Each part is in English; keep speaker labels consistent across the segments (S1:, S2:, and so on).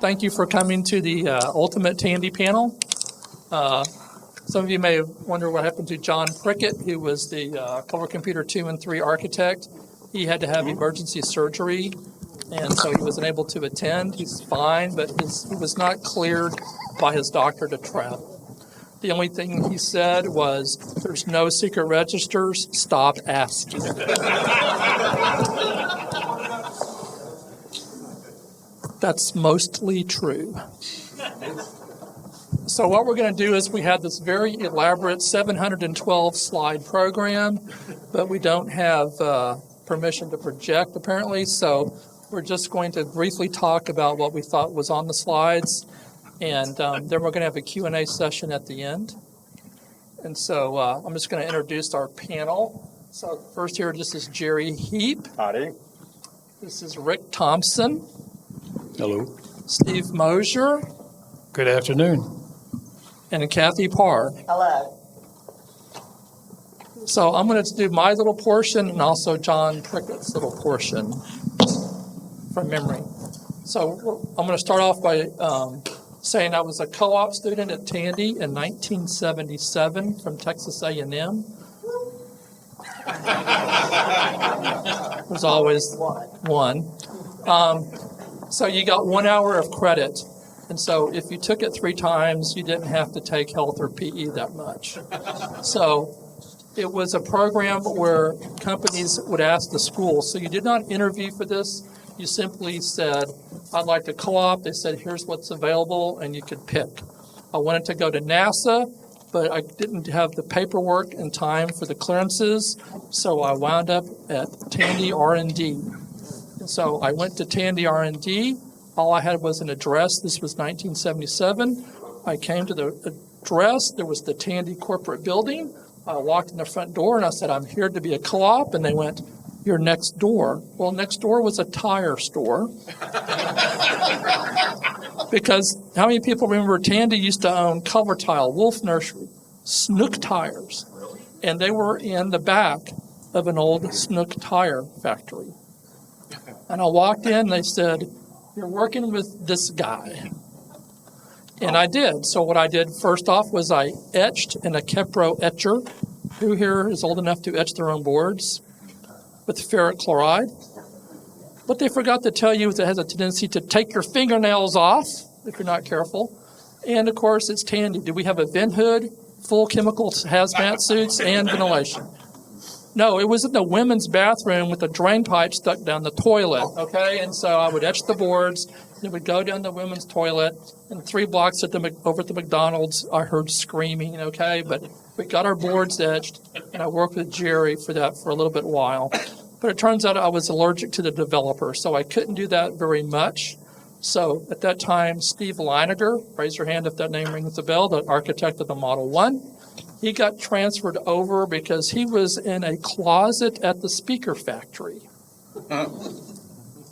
S1: Thank you for coming to the Ultimate Tandy panel. Some of you may wonder what happened to John Prickett, who was the Color Computer 2 and 3 architect. He had to have emergency surgery, and so he wasn't able to attend. He's fine, but he was not cleared by his doctor to travel. The only thing he said was, "There's no secret registers, stop asking." That's mostly true. So what we're going to do is we have this very elaborate 712 slide program, but we don't have permission to project apparently. So we're just going to briefly talk about what we thought was on the slides, and then we're going to have a Q&A session at the end. And so I'm just going to introduce our panel. So first here, this is Jerry Heep.
S2: Howdy.
S1: This is Rick Thompson.
S3: Hello.
S1: Steve Mosier.
S3: Good afternoon.
S1: And Kathy Parr.
S4: Hello.
S1: So I'm going to do my little portion and also John Prickett's little portion from memory. So I'm going to start off by saying I was a co-op student at Tandy in 1977 from Texas A&M. There's always one. So you got 1 hour of credit. And so if you took it 3 times, you didn't have to take health or PE that much. So it was a program where companies would ask the school. So you did not interview for this. You simply said, "I'd like to co-op." They said, "Here's what's available," and you could pick. I wanted to go to NASA, but I didn't have the paperwork in time for the clearances. So I wound up at Tandy R&D. And so I went to Tandy R&D. All I had was an address. This was 1977. I came to the address. There was the Tandy corporate building. I walked in the front door and I said, "I'm here to be a co-op." And they went, "You're next door." Well, next door was a tire store. Because how many people remember Tandy used to own Cover Tile, Wolf Nursery, Snook Tires? And they were in the back of an old Snook tire factory. And I walked in and they said, "You're working with this guy." And I did. So what I did first off was I etched in a Kepro etcher. Who here is old enough to etch their own boards with ferric chloride? What they forgot to tell you is it has a tendency to take your fingernails off if you're not careful. And of course, it's Tandy. Do we have a vent hood, full chemical hazmat suits, and ventilation? No, it was in the women's bathroom with a drain pipe stuck down the toilet, okay? And so I would etch the boards, and it would go down the women's toilet, and 3 blocks over at the McDonald's, I heard screaming, okay? But we got our boards etched, and I worked with Jerry for that for a little bit while. But it turns out I was allergic to the developer, so I couldn't do that very much. So at that time, Steve Leiniger, raise your hand if that name rings a bell, the architect of the Model 1, he got transferred over because he was in a closet at the speaker factory.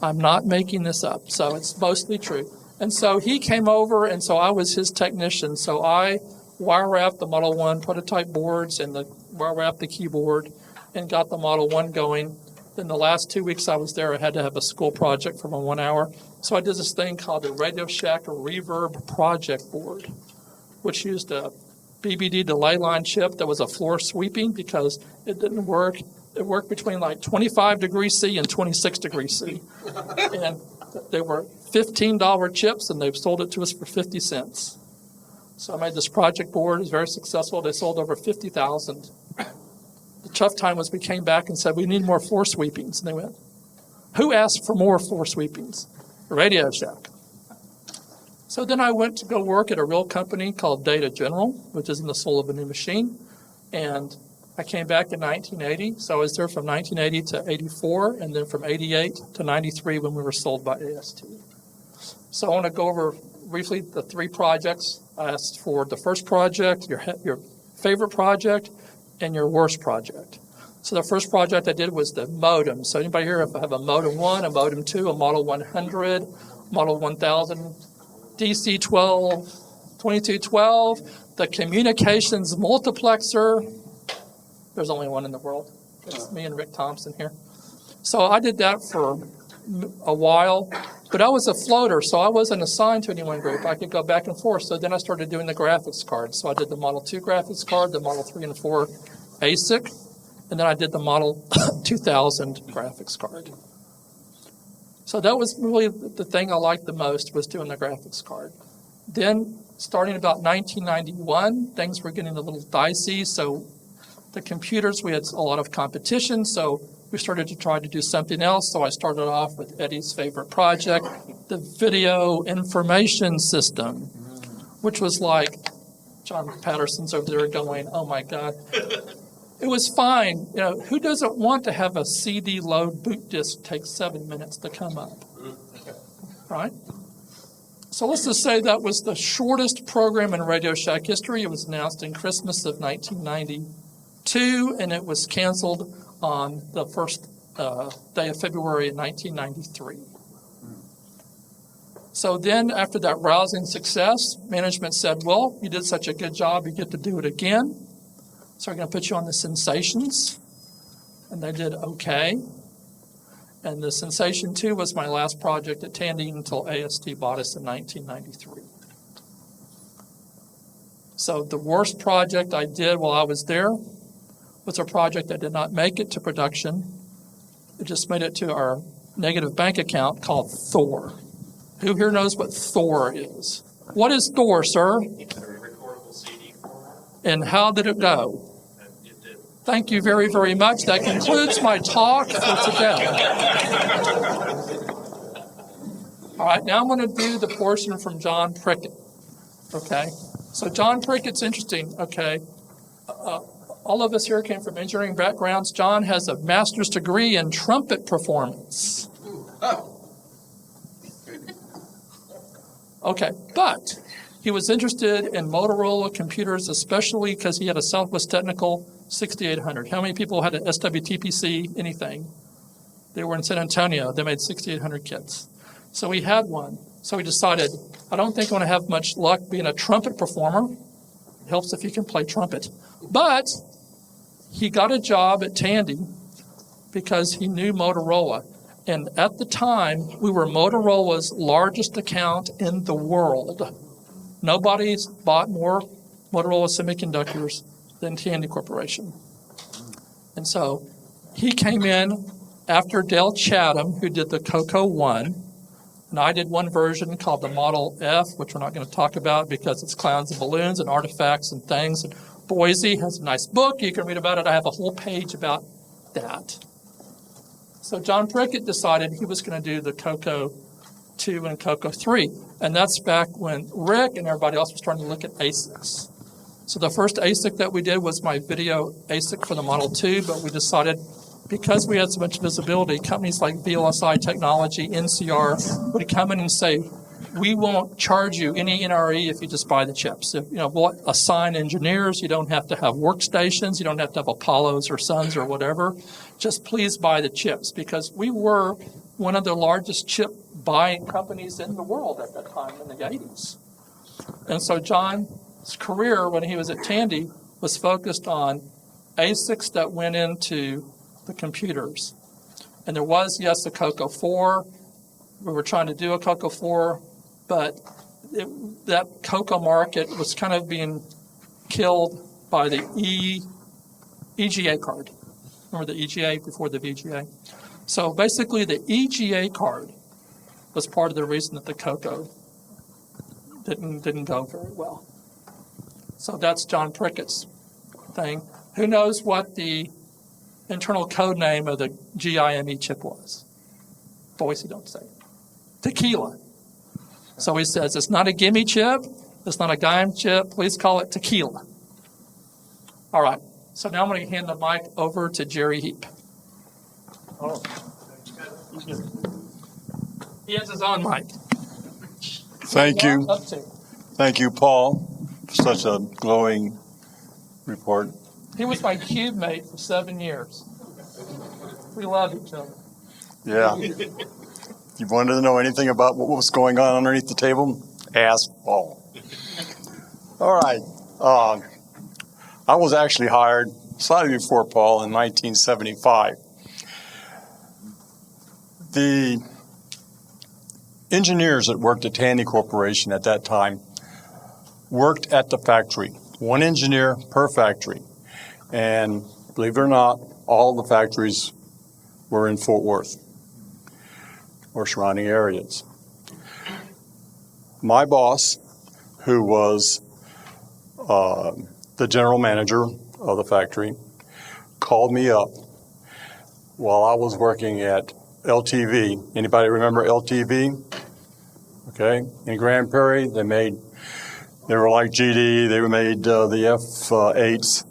S1: I'm not making this up, so it's mostly true. And so he came over, and so I was his technician. So I wire wrapped the Model 1 prototype boards and wire wrapped the keyboard and got the Model 1 going. Then the last 2 weeks I was there, I had to have a school project for my 1 hour. So I did this thing called the Radio Shack Reverb Project Board, which used a BBD delay line chip that was a floor sweeping because it didn't work. It worked between like 25 degrees C and 26 degrees C. And they were $15 chips, and they've sold it to us for 50 cents. So I made this project board. It was very successful. They sold over 50,000. The tough time was we came back and said, "We need more floor sweepings." And they went, "Who asked for more floor sweepings?" Radio Shack. So then I went to go work at a real company called Data General, which is in the soul of a new machine. And I came back in 1980. So I was there from 1980 to 84, and then from 88 to 93 when we were sold by AST. So I want to go over briefly the 3 projects. I asked for the first project, your favorite project, and your worst project. So the first project I did was the modem. So anybody here have a modem 1, a modem 2, a model 100, model 1000, DC-12, 2212, the communications multiplexer. There's only one in the world. It's me and Rick Thompson here. So I did that for a while, but I was a floater, so I wasn't assigned to any one group. I could go back and forth. So then I started doing the graphics cards. So I did the Model 2 graphics card, the Model 3 and 4 ASIC, and then I did the Model 2000 graphics card. So that was really the thing I liked the most, was doing the graphics card. Then, starting about 1991, things were getting a little dicey. So the computers, we had a lot of competition. So we started to try to do something else. So I started off with Eddie's favorite project, the video information system, which was like, John Patterson's over there going, oh my God. It was fine. You know, who doesn't want to have a CD load boot disk take 7 minutes to come up? Right? So let's just say that was the shortest program in Radio Shack history. It was announced in Christmas of 1992, and it was canceled on the first day of February in 1993. So then, after that rousing success, management said, well, you did such a good job, you get to do it again. So we're going to put you on the Sensations. And they did okay. And the Sensation 2 was my last project at Tandy until AST bought us in 1993. So the worst project I did while I was there was a project that did not make it to production. It just made it to our negative bank account called Thor. Who here knows what Thor is? What is Thor, sir?
S2: Recordable CD format.
S1: And how did it go?
S2: It did.
S1: Thank you very, very much. That concludes my talk for today. All right, now I'm going to do the portion from John Prickett. Okay, so John Prickett's interesting. Okay, all of us here came from engineering backgrounds. John has a master's degree in trumpet performance. Okay, but he was interested in Motorola computers, especially because he had a Southwest Technical 6800. How many people had an SWTPC anything? They were in San Antonio. They made 6800 kits. So he had one. So he decided, I don't think I'm going to have much luck being a trumpet performer. It helps if you can play trumpet. But he got a job at Tandy because he knew Motorola. And at the time, we were Motorola's largest account in the world. Nobody's bought more Motorola semiconductors than Tandy Corporation. And so he came in after Dale Chatham, who did the CoCo 1, and I did one version called the Model F, which we're not going to talk about because it's clowns and balloons and artifacts and things. And Boise has a nice book. You can read about it. I have a whole page about that. So John Prickett decided he was going to do the CoCo 2 and CoCo 3. And that's back when Rick and everybody else was starting to look at ASICs. So the first ASIC that we did was my video ASIC for the Model 2, but we decided because we had so much visibility, companies like VLSI Technology, NCR, would come in and say, we won't charge you any NRE if you just buy the chips. If, we'll assign engineers. You don't have to have workstations. You don't have to have Apollos or Suns or whatever. Just please buy the chips, because we were one of the largest chip buying companies in the world at that time in the 80s. And so John's career when he was at Tandy was focused on ASICs that went into the computers. And there was, yes, a CoCo 4. We were trying to do a CoCo 4, but that CoCo market was kind of being killed by the EGA card. Remember the EGA before the VGA? So basically the EGA card was part of the reason that the CoCo didn't go very well. So that's John Prickett's thing. Who knows what the internal code name of the GIME chip was? Boise, don't say it. Tequila. So he says, it's not a gimme chip, it's not a GIME chip, please call it tequila. All right, so now I'm going to hand the mic over to Jerry Heep. Oh. He has his own mic.
S4: Thank you.
S1: Up to.
S4: Thank you, Paul, for such a glowing report.
S1: He was my cube mate for 7 years. We love each other.
S4: Yeah. You wanted to know anything about what was going on underneath the table? Ask Paul. All right. I was actually hired slightly before Paul in 1975. The engineers that worked at Tandy Corporation at that time worked at the factory. One engineer per factory. And believe it or not, all the factories were in Fort Worth or surrounding areas. My boss, who was the general manager of the factory, called me up while I was working at LTV. Anybody remember LTV? Okay, in Grand Prairie, they were like GD, they made the F-8s,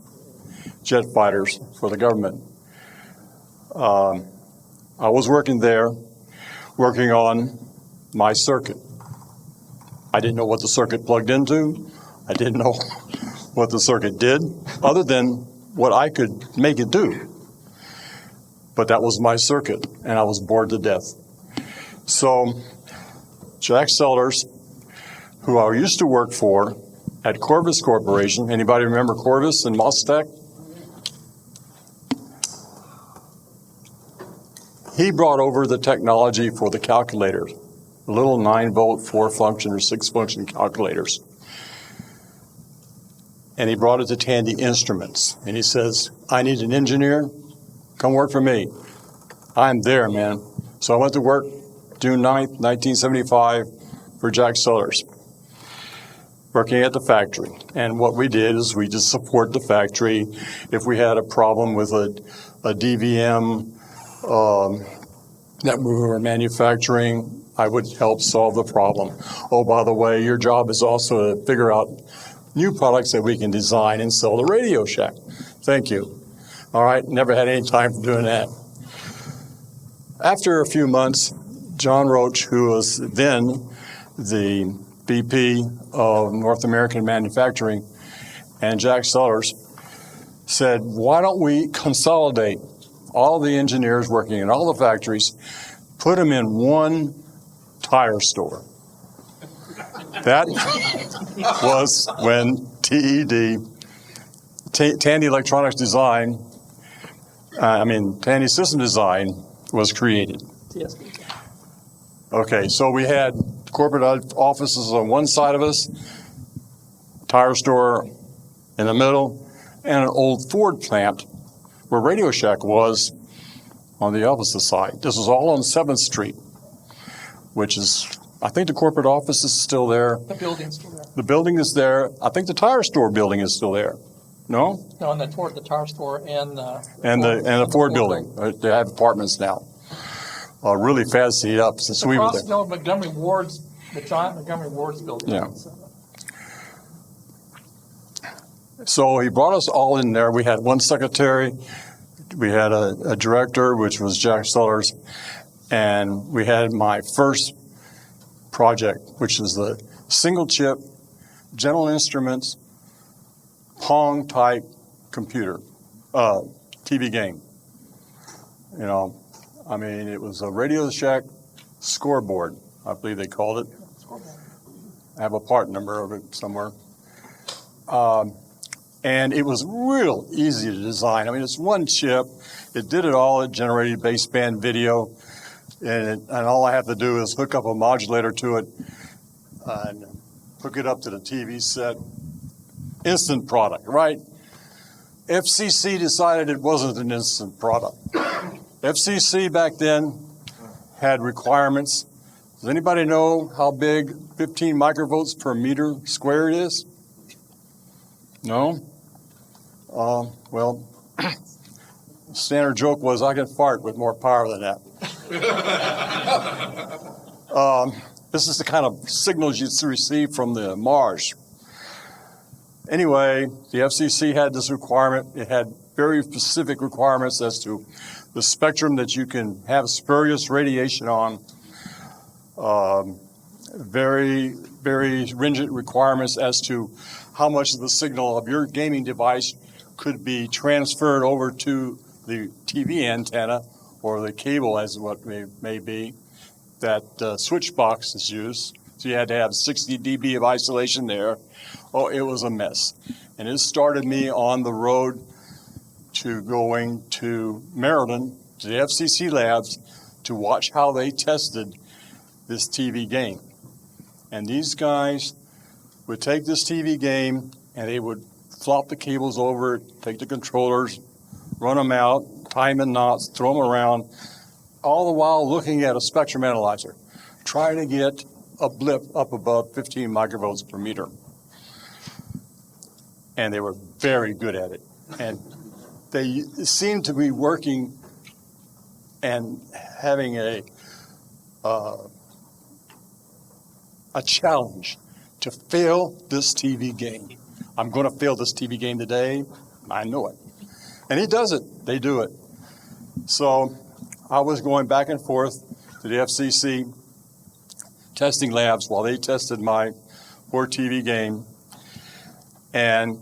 S4: jet fighters for the government. I was working there, working on my circuit. I didn't know what the circuit plugged into. I didn't know what the circuit did, other than what I could make it do. But that was my circuit, and I was bored to death. So Jack Sellers, who I used to work for at Corvus Corporation, anybody remember Corvus and Mostec? He brought over the technology for the calculators, the little 9-volt, 4-function or 6-function calculators. And he brought it to Tandy Instruments. And he says, I need an engineer, come work for me. I'm there, man. So I went to work June 9th, 1975 for Jack Sellers, working at the factory. And what we did is we just support the factory. If we had a problem with a DVM that we were manufacturing, I would help solve the problem. Oh, by the way, your job is also to figure out new products that we can design and sell to Radio Shack. Thank you. All right, never had any time for doing that. After a few months, John Roach, who was then the VP of North American Manufacturing, and Jack Sellers said, why don't we consolidate all the engineers working in all the factories, put them in one tire store. That was when Tandy Electronics Design, Tandy System Design was created.
S1: Yes.
S4: Okay, so we had corporate offices on one side of us, tire store in the middle, and an old Ford plant where Radio Shack was on the opposite side. This was all on 7th Street, which is, I think the corporate office is still there.
S1: The building's still there.
S4: The building is there. I think the tire store building is still there. No?
S1: No, and the tire store and
S4: the Ford building. They have apartments now. Really fancied up since we were there.
S1: Across Montgomery Ward's, the giant Montgomery Ward's building.
S4: Yeah. So he brought us all in there. We had one secretary. We had a director, which was Jack Sellers. And we had my first project, which is the single chip, General Instruments, Pong type computer, TV game. It was a Radio Shack scoreboard, I believe they called it. I have a part number of it somewhere. And it was real easy to design. It's one chip. It did it all. It generated baseband video. And all I have to do is hook up a modulator to it and hook it up to the TV set. Instant product, right? FCC decided it wasn't an instant product. FCC back then had requirements. Does anybody know how big 15 microvolts per meter squared is? No? Standard joke was I can fart with more power than that. This is the kind of signals you receive from the Mars. Anyway, the FCC had this requirement. It had very specific requirements as to the spectrum that you can have spurious radiation on. Very, very rigid requirements as to how much of the signal of your gaming device could be transferred over to the TV antenna or the cable, as what may be, that switch box is used. So you had to have 60 dB of isolation there. Oh, it was a mess. And it started me on the road to going to Maryland, to the FCC labs, to watch how they tested this TV game. And these guys would take this TV game and they would flop the cables over it, take the controllers, run them out, tie them in knots, throw them around, all the while looking at a spectrum analyzer, trying to get a blip up above 15 microvolts per meter. And they were very good at it. And they seemed to be working and having a challenge to fail this TV game. I'm going to fail this TV game today. I know it. And he does it. They do it. So I was going back and forth to the FCC testing labs while they tested my poor TV game. And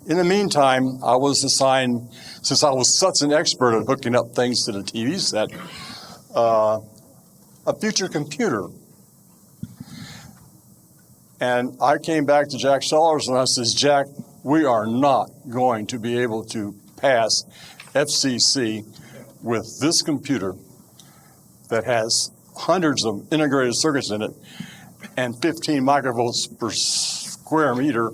S4: in the meantime, I was assigned, since I was such an expert at hooking up things to the TV set, a future computer. And I came back to Jack Sellers and I says, Jack, we are not going to be able to pass FCC with this computer that has hundreds of integrated circuits in it and 15 microvolts per square meter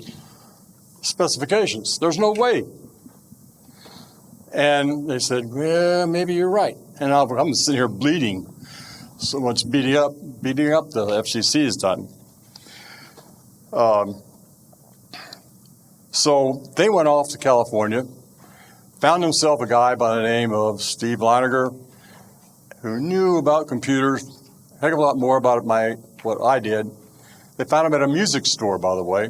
S4: specifications. There's no way. And they said, well, maybe you're right. And I'm sitting here bleeding. So much beating up the FCC has done. So they went off to California, found himself a guy by the name of Steve Leininger, who knew about computers, a heck of a lot more about what I did. They found him at a music store, by the way.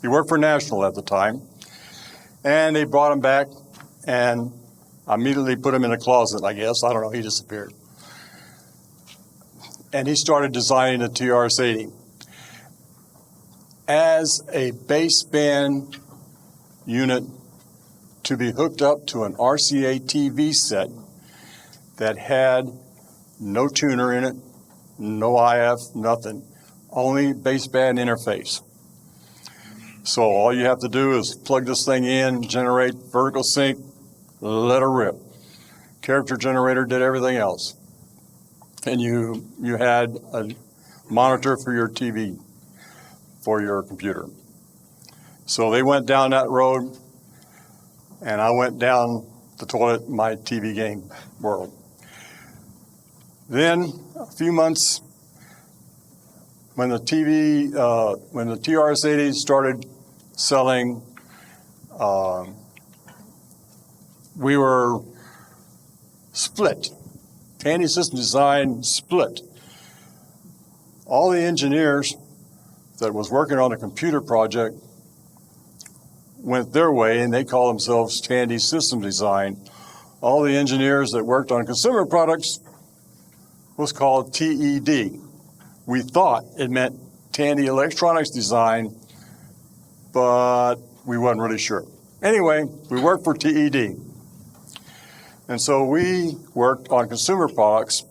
S4: He worked for National at the time. And they brought him back and immediately put him in a closet, I guess. I don't know, he disappeared. And he started designing the TRS-80 as a baseband unit to be hooked up to an RCA TV set that had no tuner in it, no IF, nothing, only baseband interface. So all you have to do is plug this thing in, generate vertical sync, let her rip. Character generator did everything else. And you had a monitor for your TV, for your computer. So they went down that road, and I went down the toilet in my TV game world. Then, a few months, when the TRS-80 started selling, we were split. Tandy System Design split. All the engineers that was working on a computer project went their way, and they call themselves Tandy System Design. All the engineers that worked on consumer products was called TED. We thought it meant Tandy Electronics Design, but we wasn't really sure. Anyway, we worked for TED. And so we worked on consumer products,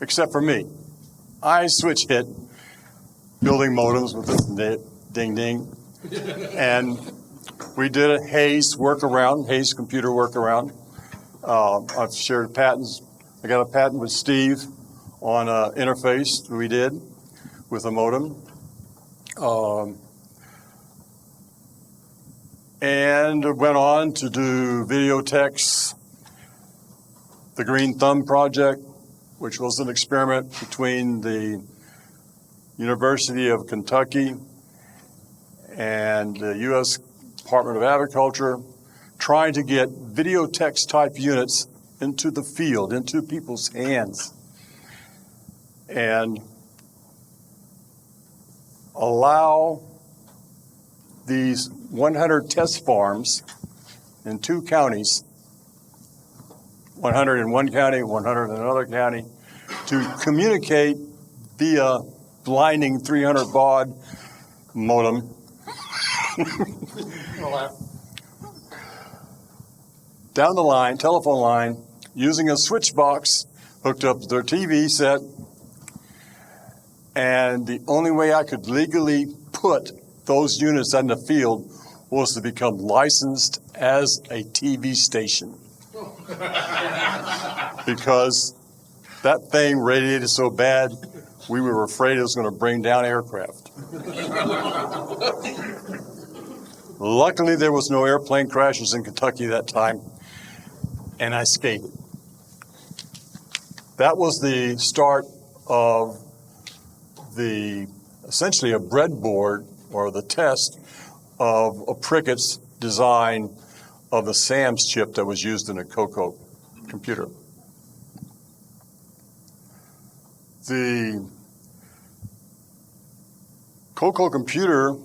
S4: except for me. I switch hit building modems with this ding ding. And we did a Hayes workaround, Hayes computer workaround. I've shared patents. I got a patent with Steve on an interface we did with a modem. And went on to do Videotex, the Green Thumb project, which was an experiment between the University of Kentucky and the U.S. Department of Agriculture, trying to get Videotex type units into the field, into people's hands, and allow these 100 test farms in 2 counties, 100 in one county, 100 in another county, to communicate via blinding 300 baud modem down the line, telephone line, using a switch box hooked up to their TV set. And the only way I could legally put those units in the field was to become licensed as a TV station. Because That thing radiated so bad, we were afraid it was going to bring down aircraft. Luckily, there was no airplane crashes in Kentucky that time, and I skated. That was the start of essentially a breadboard, or the test of a Prickett's design of the SAMS chip that was used in a CoCo computer. The CoCo computer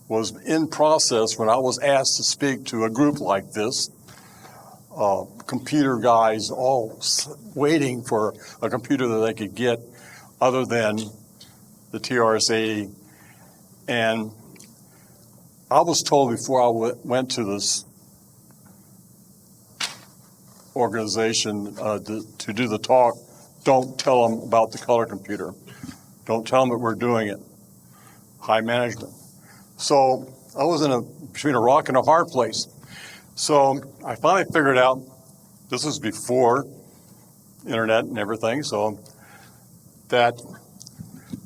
S4: was in process when I was asked to speak to a group like this. Computer guys all waiting for a computer that they could get other than the TRS-80. And I was told before I went to this organization to do the talk, don't tell them about the color computer. Don't tell them that we're doing it. High management. So I was between a rock and a hard place. So I finally figured out, this was before internet and everything, so that,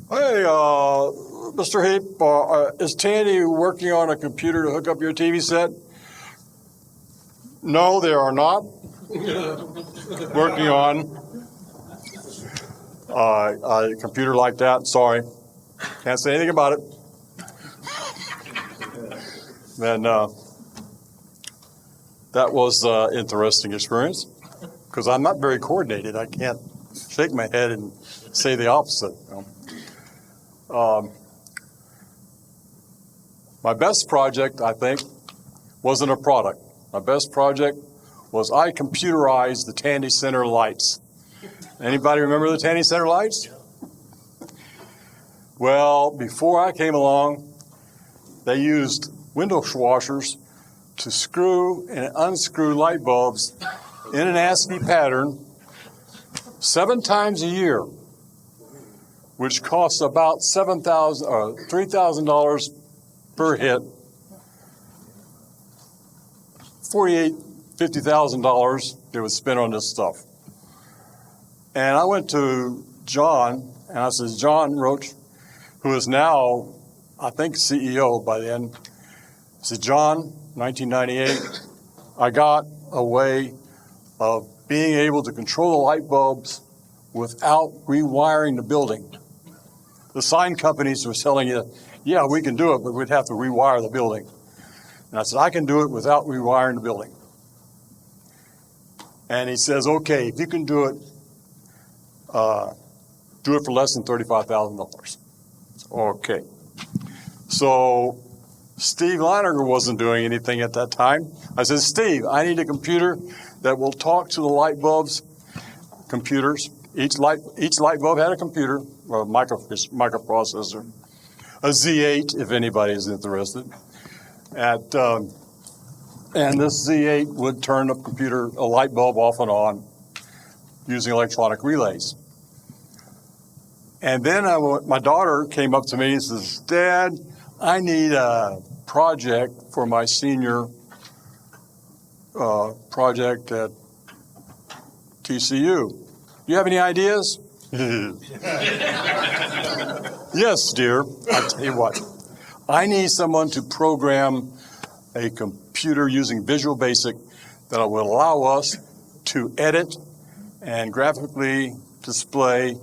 S4: hey, Mr. Heep, is Tandy working on a computer to hook up your TV set? No, they are not working on a computer like that. Sorry, can't say anything about it. Then that was an interesting experience because I'm not very coordinated. I can't shake my head and say the opposite. My best project, I think, wasn't a product. My best project was I computerized the Tandy Center lights. Anybody remember the Tandy Center lights? Well, before I came along, they used window washers to screw and unscrew light bulbs in an ASCII pattern 7 times a year, which costs about $3,000 per hit. $50,000 they would spend on this stuff. And I went to John, and I said, John Roach, who is now, I think, CEO by then, I said, John, 1998, I got a way of being able to control the light bulbs without rewiring the building. The sign companies were telling you, yeah, we can do it, but we'd have to rewire the building. And I said, I can do it without rewiring the building. And he says, okay, if you can do it for less than $35,000. Okay. So Steve Leininger wasn't doing anything at that time. I said, Steve, I need a computer that will talk to the light bulbs, computers. Each light bulb had a computer, or a microprocessor, a Z8, if anybody is interested. And this Z8 would turn a light bulb off and on using electronic relays. And then my daughter came up to me and says, Dad, I need a project for my senior project at TCU. You have any ideas? Yes, dear. I'll tell you what. I need someone to program a computer using Visual Basic that will allow us to edit and graphically display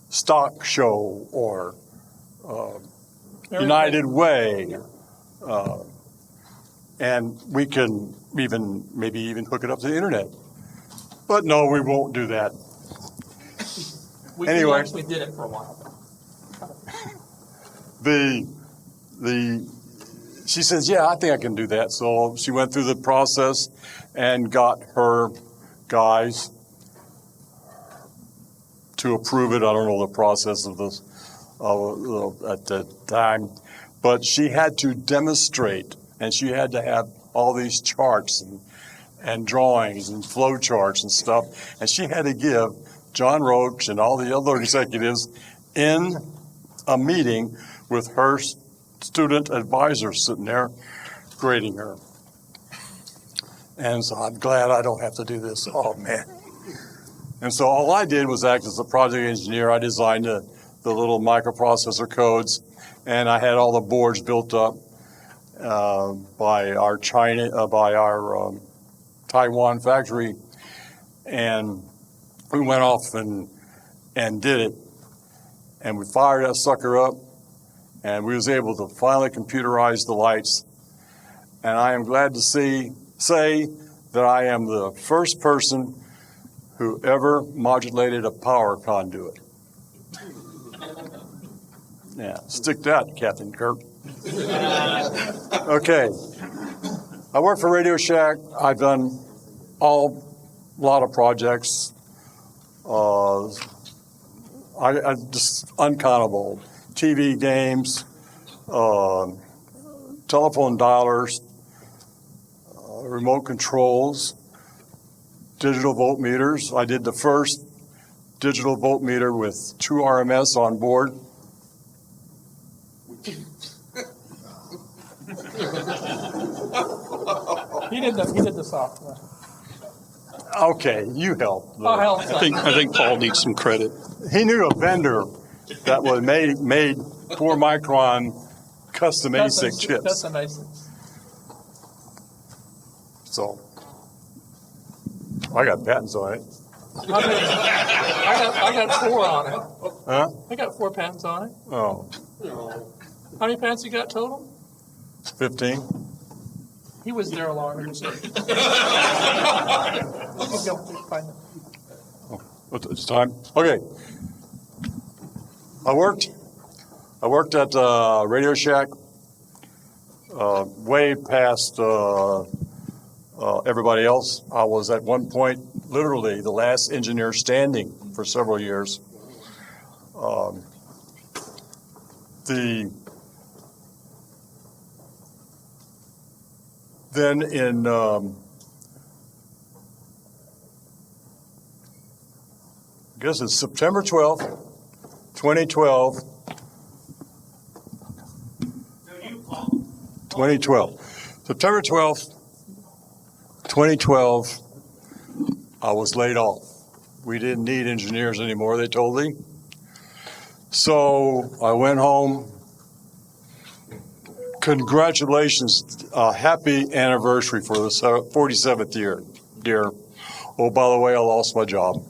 S4: stock show or United Way. And we can maybe even hook it up to the internet. But no, we won't do that.
S1: We
S4: Anyway.
S1: actually did it for a while.
S4: She says, yeah, I think I can do that. So she went through the process and got her guys to approve it. I don't know the process of this at the time, but she had to demonstrate, and she had to have all these charts and drawings and flow charts and stuff, and she had to give John Roach and all the other executives in a meeting with her student advisor sitting there grading her. And so I'm glad I don't have to do this. Oh, man. And so all I did was act as a project engineer. I designed the little microprocessor codes, and I had all the boards built up by our Taiwan factory. And we went off and did it. And we fired that sucker up, and we was able to finally computerize the lights. And I am glad to say that I am the first person who ever modulated a power conduit. Yeah, stick that, Captain Kirk. Okay. I work for Radio Shack. I've done a lot of projects. I just uncountable. TV games, telephone dialers, remote controls, digital voltmeters. I did the first digital voltmeter with true RMS on board.
S1: He did the software.
S4: Okay, you help.
S1: I'll help.
S3: I think Paul needs some credit.
S4: He knew a vendor that was made 4-micron custom ASIC chips.
S1: That's amazing.
S4: So I got patents on it.
S1: I got 4 on it.
S4: Huh?
S1: I got 4 patents on it.
S4: Oh,
S1: How many patents you got total?
S4: 15.
S1: He was there longer. So.
S4: It's time. Okay. I worked at Radio Shack way past everybody else. I was at one point literally the last engineer standing for several years. Then in I guess it's September 12th, 2012. 2012. September 12th, 2012, I was laid off. We didn't need engineers anymore, they told me. So I went home. Congratulations, happy anniversary for the 47th year, dear. Oh, by the way, I lost my job.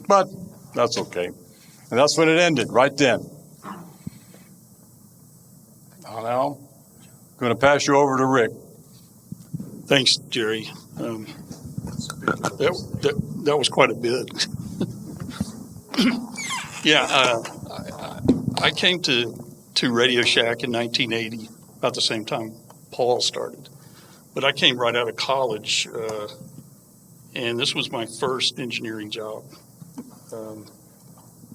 S4: But that's okay. And that's when it ended, right then. Now, I'm going to pass you over to Rick.
S3: Thanks, Jerry. That was quite a bit. Yeah, I came to Radio Shack in 1980, about the same time Paul started. But I came right out of college, and this was my first engineering job.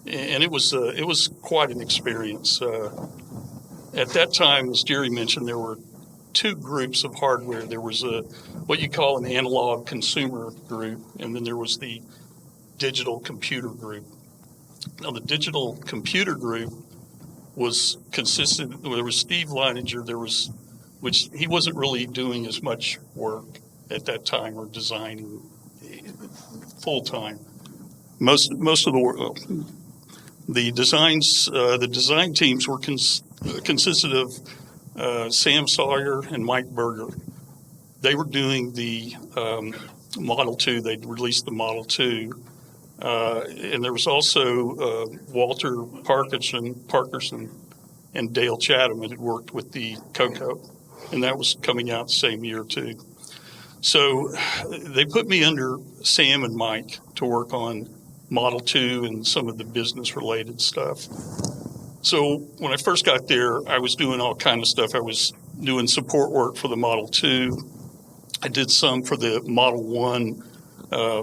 S3: And it was quite an experience. At that time, as Jerry mentioned, there were 2 groups of hardware. There was what you call an analog consumer group, and then there was the digital computer group. Now, the digital computer group consisted. There was Steve Leininger. Which he wasn't really doing as much work at that time or designing full time. Most of the work, the design teams were consisted of Sam Sawyer and Mike Berger. They were doing the Model 2. They'd released the Model 2. And there was also Walter Parkerson and Dale Chatham that had worked with the CoCo. And that was coming out the same year, too. So they put me under Sam and Mike to work on Model 2 and some of the business-related stuff. So when I first got there, I was doing all kind of stuff. I was doing support work for the Model 2. I did some for the Model 1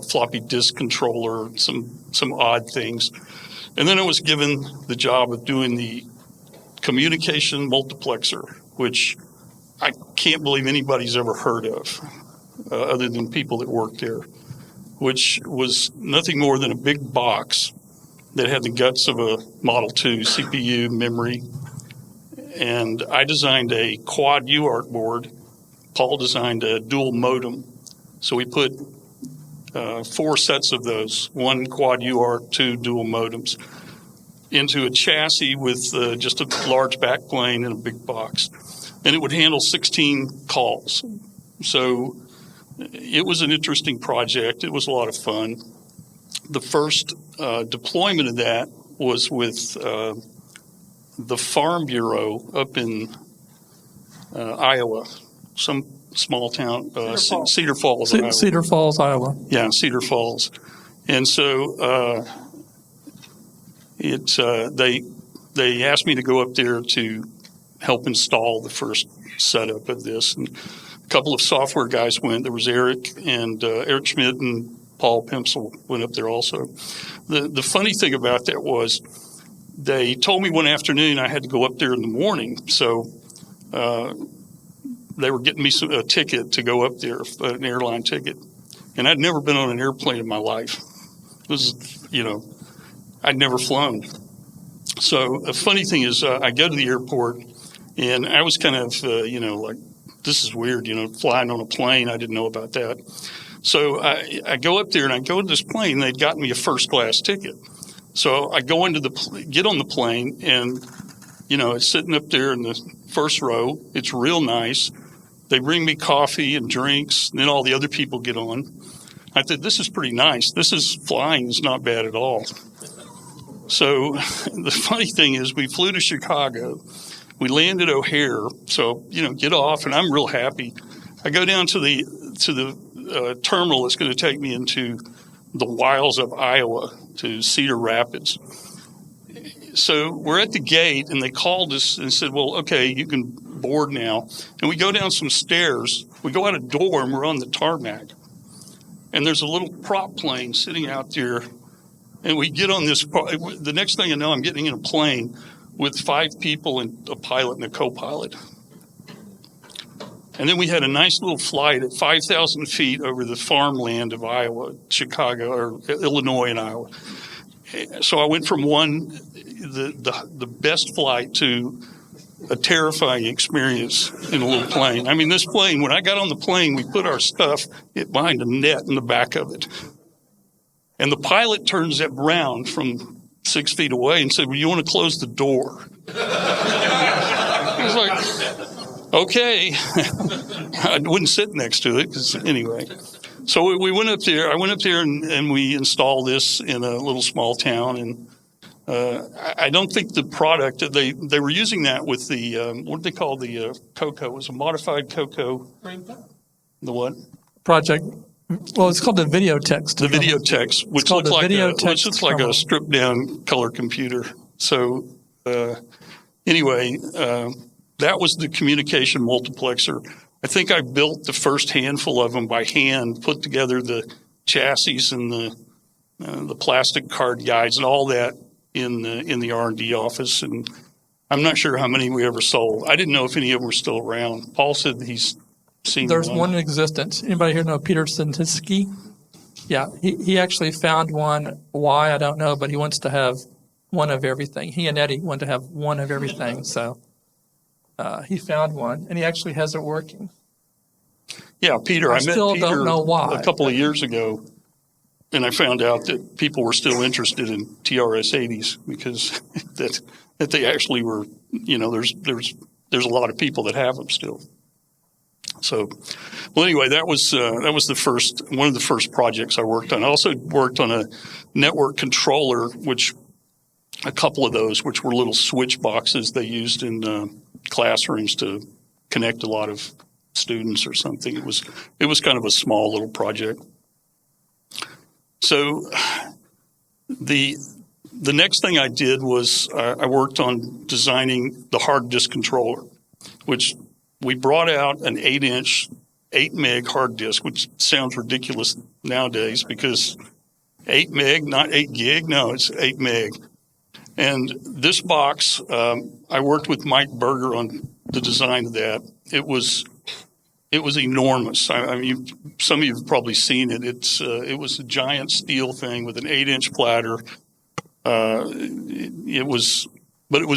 S3: floppy disk controller, some odd things. And then I was given the job of doing the communication multiplexer, which I can't believe anybody's ever heard of, other than people that worked there, which was nothing more than a big box that had the guts of a Model 2 CPU, memory. And I designed a quad UART board Paul designed a dual modem. So we put 4 sets of those, 1 quad UART, 2 dual modems, into a chassis with just a large backplane and a big box. And it would handle 16 calls. So it was an interesting project. It was a lot of fun. The first deployment of that was with the Farm Bureau up in Iowa, some small town, Cedar Falls, Iowa.
S1: Cedar Falls, Iowa.
S3: Yeah, Cedar Falls. And so they asked me to go up there to help install the first setup of this. And a couple of software guys went. There was Eric Schmidt and Paul Pimsel went up there also. The funny thing about that was they told me one afternoon I had to go up there in the morning. So they were getting me a ticket to go up there, an airline ticket. And I'd never been on an airplane in my life. It was, I'd never flown. So the funny thing is I go to the airport and I was kind of, like, this is weird, flying on a plane. I didn't know about that. So I go up there and I go to this plane and they'd gotten me a first class ticket. So I go get on the plane and, it's sitting up there in the first row. It's real nice. They bring me coffee and drinks, and then all the other people get on. I said, this is pretty nice. Flying is not bad at all. So the funny thing is we flew to Chicago. We landed O'Hare. So, get off, and I'm real happy. I go down to the terminal that's going to take me into the wilds of Iowa to Cedar Rapids. So we're at the gate, and they called us and said, well, okay, you can board now. And we go down some stairs. We go out a door, and we're on the tarmac. And there's a little prop plane sitting out there. And we get on this. The next thing I know, I'm getting in a plane with 5 people and a pilot and a co-pilot. And then we had a nice little flight at 5,000 feet over the farmland of Iowa, Chicago, or Illinois and Iowa. So I went from the best flight to a terrifying experience in a little plane. I mean, this plane, when I got on the plane, we put our stuff behind a net in the back of it. And the pilot turns it around from 6 feet away and said, well, you want to close the door? I was like, okay. I wouldn't sit next to it because anyway. So we went up there. I went up there and we installed this in a little small town. And I don't think the product, they were using that with the, what did they call the CoCo? It was a modified CoCo. The what?
S1: Project. Well, it's called the video text.
S3: The video text, which looks like a stripped down color computer. So anyway, that was the communication multiplexer. I think I built the first handful of them by hand, put together the chassis and the plastic card guides and all that in the R&D office. And I'm not sure how many we ever sold. I didn't know if any of them were still around. Paul said he's seen
S1: There's one in existence. Anybody here know Peter Sintiski? Yeah, he actually found one. Why, I don't know, but he wants to have one of everything. He and Eddie want to have one of everything. So he found one, and he actually has it working.
S3: Yeah, Peter. I met
S1: still
S3: Peter
S1: don't know why.
S3: a couple of years ago, and I found out that people were still interested in TRS-80s because that they actually were. There's a lot of people that have them still. So, well, anyway, that was one of the first projects I worked on. I also worked on a network controller, a couple of those, which were little switch boxes they used in classrooms to connect a lot of students or something. It was kind of a small little project. So the next thing I did was I worked on designing the hard disk controller, which we brought out an 8-inch, 8 meg hard disk, which sounds ridiculous nowadays because 8 meg, not 8 gig. No, it's 8 meg. And this box, I worked with Mike Berger on the design of that. It was enormous. I mean, some of you have probably seen it. It was a giant steel thing with an 8-inch platter. It was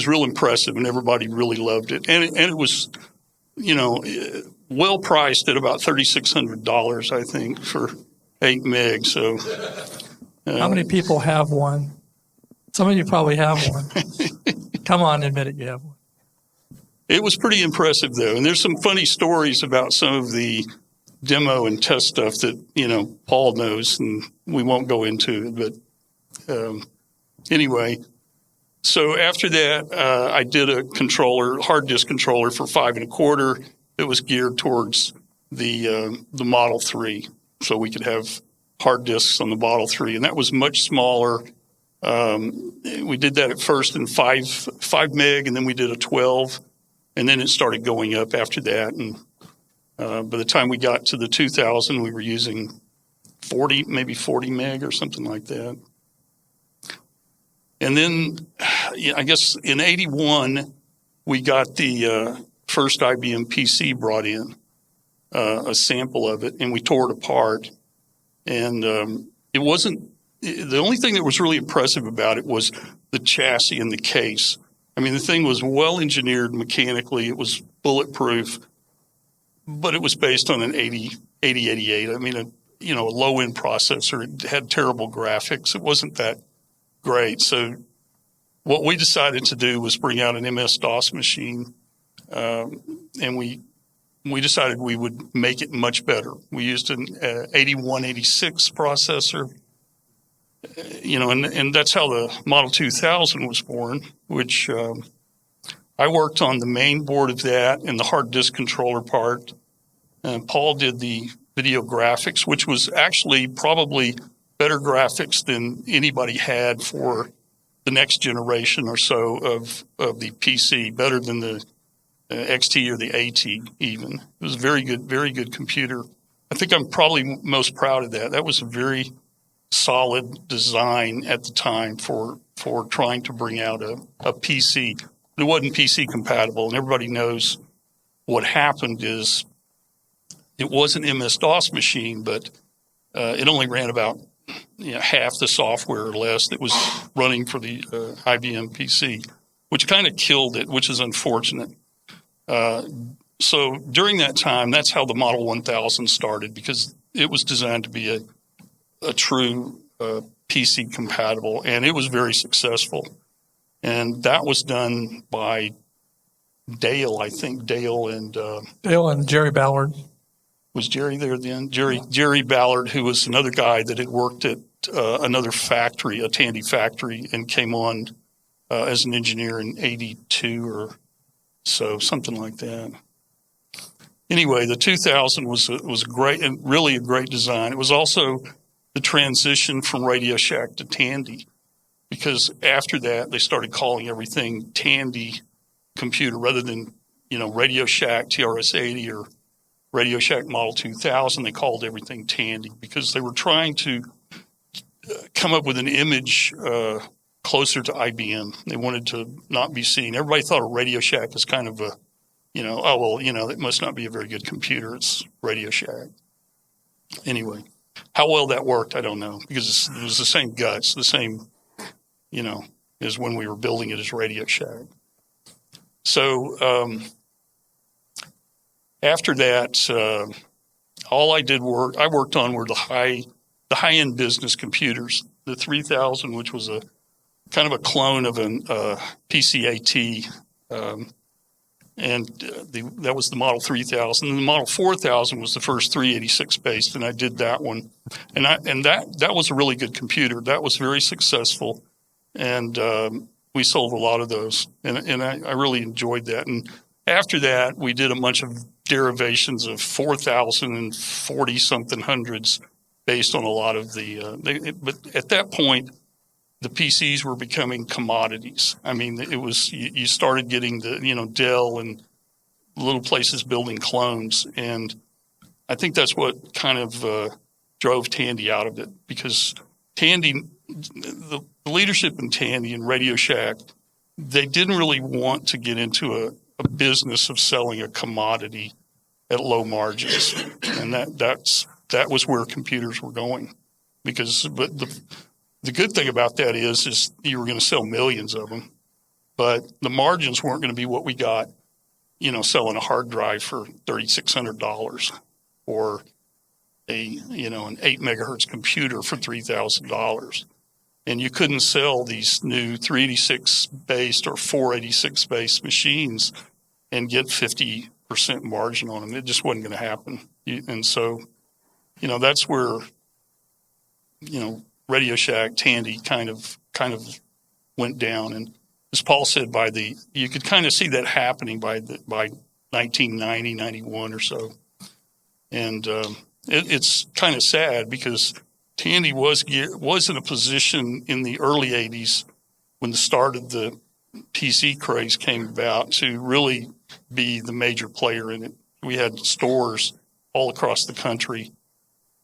S3: real impressive, and everybody really loved it. And it was, well priced at about $3,600, I think, for 8 meg. So
S1: How many people have one? Some of you probably have one. Come on, admit it, you have one.
S3: it was pretty impressive, though. And there's some funny stories about some of the demo and test stuff that, Paul knows, and we won't go into it. But anyway, so after that, I did a hard disk controller for 5 1/4. It was geared towards the Model 3, so we could have hard disks on the Model 3, and that was much smaller. We did that at first in 5 meg, and then we did a 12, and then it started going up after that. And by the time we got to the 2000, we were using 40 meg or something like that. And then, I guess in 81, we got the first IBM PC brought in, a sample of it, and we tore it apart. And it wasn't, the only thing that was really impressive about it was the chassis and the case. I mean, the thing was well engineered mechanically. It was bulletproof, but it was based on an 8088. I mean, a low-end processor. It had terrible graphics. It wasn't that great. So what we decided to do was bring out an MS-DOS machine, and we decided we would make it much better. We used an 8186 processor, and that's how the Model 2000 was born, which I worked on the main board of that and the hard disk controller part. Paul did the video graphics, which was actually probably better graphics than anybody had for the next generation or so of the PC, better than the XT or the AT even. It was a very good computer. I think I'm probably most proud of that. That was a very solid design at the time for trying to bring out a PC. It wasn't PC compatible, and everybody knows what happened is it was an MS-DOS machine, but it only ran about half the software or less that was running for the IBM PC, which kind of killed it, which is unfortunate. So during that time, that's how the Model 1000 started, because it was designed to be a true PC compatible, and it was very successful. And that was done by Dale, I think. Dale and
S1: Jerry Ballard.
S3: Was Jerry there then? Jerry Ballard, who was another guy that had worked at another factory, a Tandy factory, and came on as an engineer in 82 or so, something like that. Anyway, the 2000 was great, and really a great design. It was also the transition from Radio Shack to Tandy, because after that they started calling everything Tandy computer rather than Radio Shack TRS-80 or Radio Shack Model 2000. They called everything Tandy because they were trying to come up with an image closer to IBM. They wanted to not be seen. Everybody thought a Radio Shack is kind of a, it must not be a very good computer. It's Radio Shack. Anyway, how well that worked, I don't know, because it was the same guts, the same, as when we were building it as Radio Shack. So after that, all I worked on were the high-end business computers. The 3000, which was a kind of a clone of an PCAT, that was the Model 3000. And the Model 4000 was the first 386 based, and I did that one. And that was a really good computer. That was very successful, and we sold a lot of those, and I really enjoyed that. And after that, we did a bunch of derivations of 4000 and 40-something hundreds based on a lot of but at that point, the PCs were becoming commodities. I mean, it was, you started getting the, Dell and little places building clones. And I think that's what kind of drove Tandy out of it, because Tandy, the leadership in Tandy and Radio Shack, they didn't really want to get into a business of selling a commodity at low margins. And that was where computers were going. But the good thing about that is you were going to sell millions of them, but the margins weren't going to be what we got selling a hard drive for $3,600 or an 8 megahertz computer for $3,000. And you couldn't sell these new 386 based or 486 based machines and get 50% margin on them. It just wasn't going to happen. And so, that's where, Radio Shack, Tandy kind of went down. And as Paul said, you could kind of see that happening by 1990, 91 or so. And it's kind of sad because Tandy was in a position in the early 80s when the start of the PC craze came about to really be the major player in it. We had stores all across the country,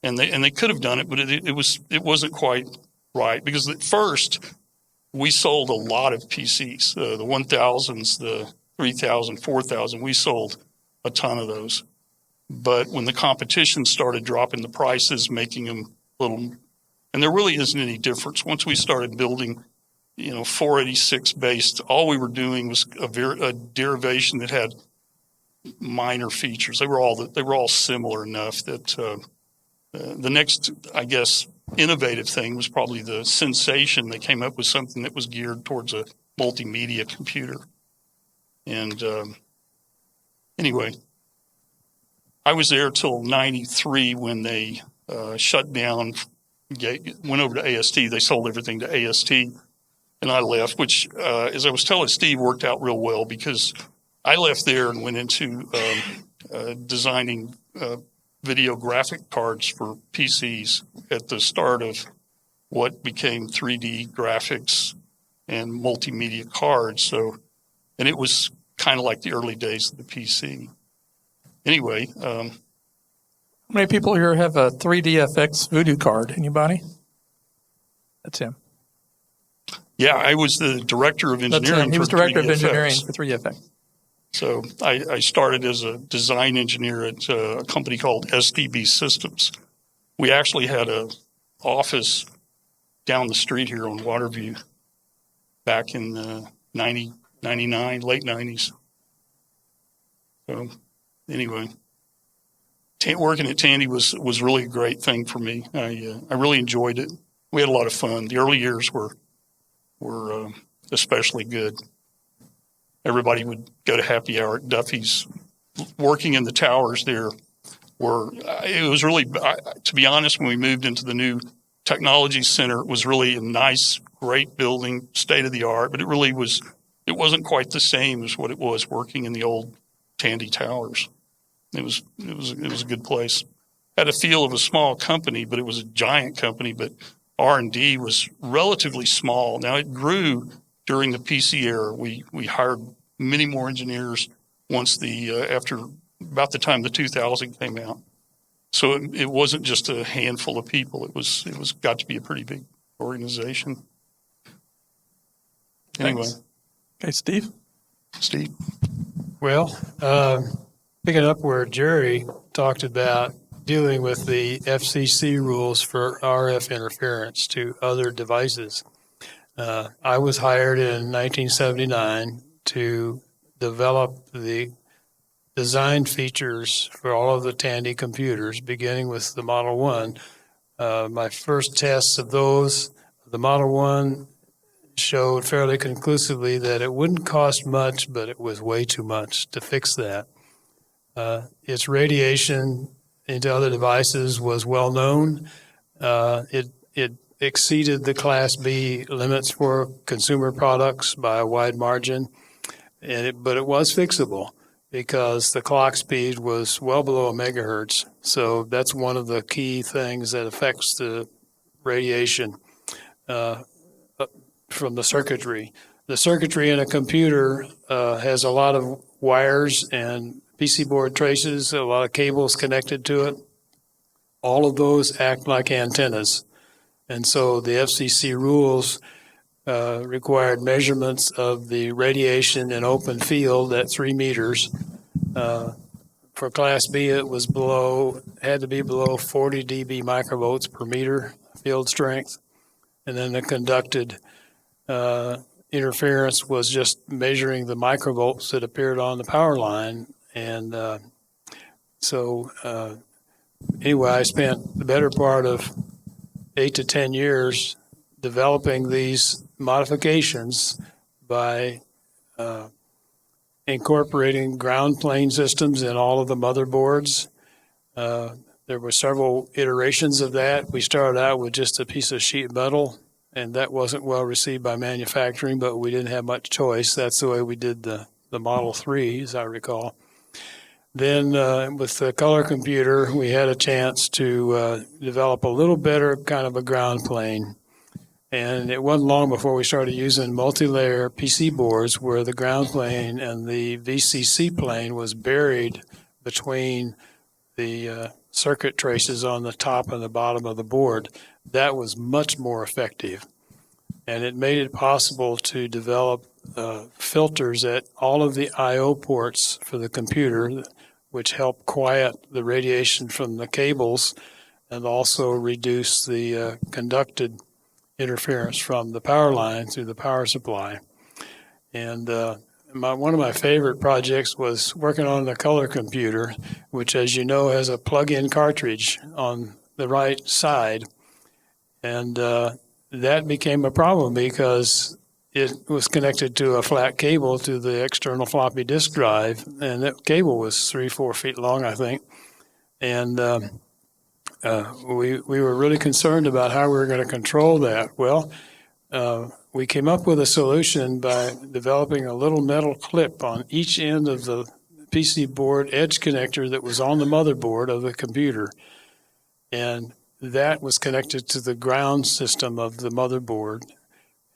S3: and they could have done it, but it wasn't quite right, because at first we sold a lot of PCs, the 1000s, the 3000, 4000. We sold a ton of those. But when the competition started dropping the prices, making them little, and there really isn't any difference. Once we started building, 486 based, all we were doing was a derivation that had minor features. They were all similar enough that the next, I guess, innovative thing was probably the Sensation. They came up with something that was geared towards a multimedia computer. And anyway, I was there till 93 when they shut down, went over to AST. They sold everything to AST, and I left, which, as I was telling Steve, worked out real well, because I left there and went into designing video graphic cards for PCs at the start of what became 3D graphics and multimedia cards. So, and it was kind of like the early days of the PC. Anyway,
S1: How many people here have a 3DFX Voodoo card? Anybody? That's him.
S3: yeah, I was the director of
S1: That's
S3: engineering.
S1: him. He was
S3: for
S1: director of
S3: 3DFX.
S1: engineering for 3DFX.
S3: So I started as a design engineer at a company called SDB Systems. We actually had an office down the street here on Waterview back in 90, 99, late 90s. So anyway, working at Tandy was really a great thing for me. I really enjoyed it. We had a lot of fun. The early years were especially good. Everybody would go to happy hour at Duffy's. Working in the towers there it was really, to be honest, when we moved into the new technology center, it was really a nice, great building, state of the art, but it wasn't quite the same as what it was working in the old Tandy towers. It was a good place. Had a feel of a small company, but it was a giant company. But R&D was relatively small. Now it grew during the PC era. We hired many more engineers once after about the time the 2000 came out. So it wasn't just a handful of people. It was got to be a pretty big organization. Anyway,
S1: Thanks. Okay, Steve.
S3: Steve.
S5: Well, picking up where Jerry talked about dealing with the FCC rules for RF interference to other devices, I was hired in 1979 to develop the design features for all of the Tandy computers, beginning with the Model 1. My first tests of those, the Model 1 showed fairly conclusively that it wouldn't cost much, but it was way too much to fix that. Its radiation into other devices was well known. It exceeded the Class B limits for consumer products by a wide margin, but it was fixable because the clock speed was well below a megahertz. So that's one of the key things that affects the radiation from the circuitry. The circuitry in a computer has a lot of wires and PC board traces, a lot of cables connected to it. All of those act like antennas. And so the FCC rules required measurements of the radiation in open field at 3 meters. For Class B, it was had to be below 40 dB microvolts per meter field strength. And then the conducted interference was just measuring the microvolts that appeared on the power line. And anyway, I spent the better part of 8 to 10 years developing these modifications by incorporating ground plane systems in all of the motherboards. There were several iterations of that. We started out with just a piece of sheet metal, and that wasn't well received by manufacturing, but we didn't have much choice. That's the way we did the Model 3, as I recall. Then with the color computer, we had a chance to develop a little better kind of a ground plane. And it wasn't long before we started using multi-layer PC boards where the ground plane and the VCC plane was buried between the circuit traces on the top and the bottom of the board. That was much more effective. And it made it possible to develop filters at all of the I/O ports for the computer, which help quiet the radiation from the cables and also reduce the conducted interference from the power line through the power supply. And one of my favorite projects was working on the color computer, which, as you know, has a plug-in cartridge on the right side. And that became a problem because it was connected to a flat cable to the external floppy disk drive, and that cable was 3-4 feet long, I think. And we were really concerned about how we were going to control that. Well, we came up with a solution by developing a little metal clip on each end of the PC board edge connector that was on the motherboard of the computer. And that was connected to the ground system of the motherboard.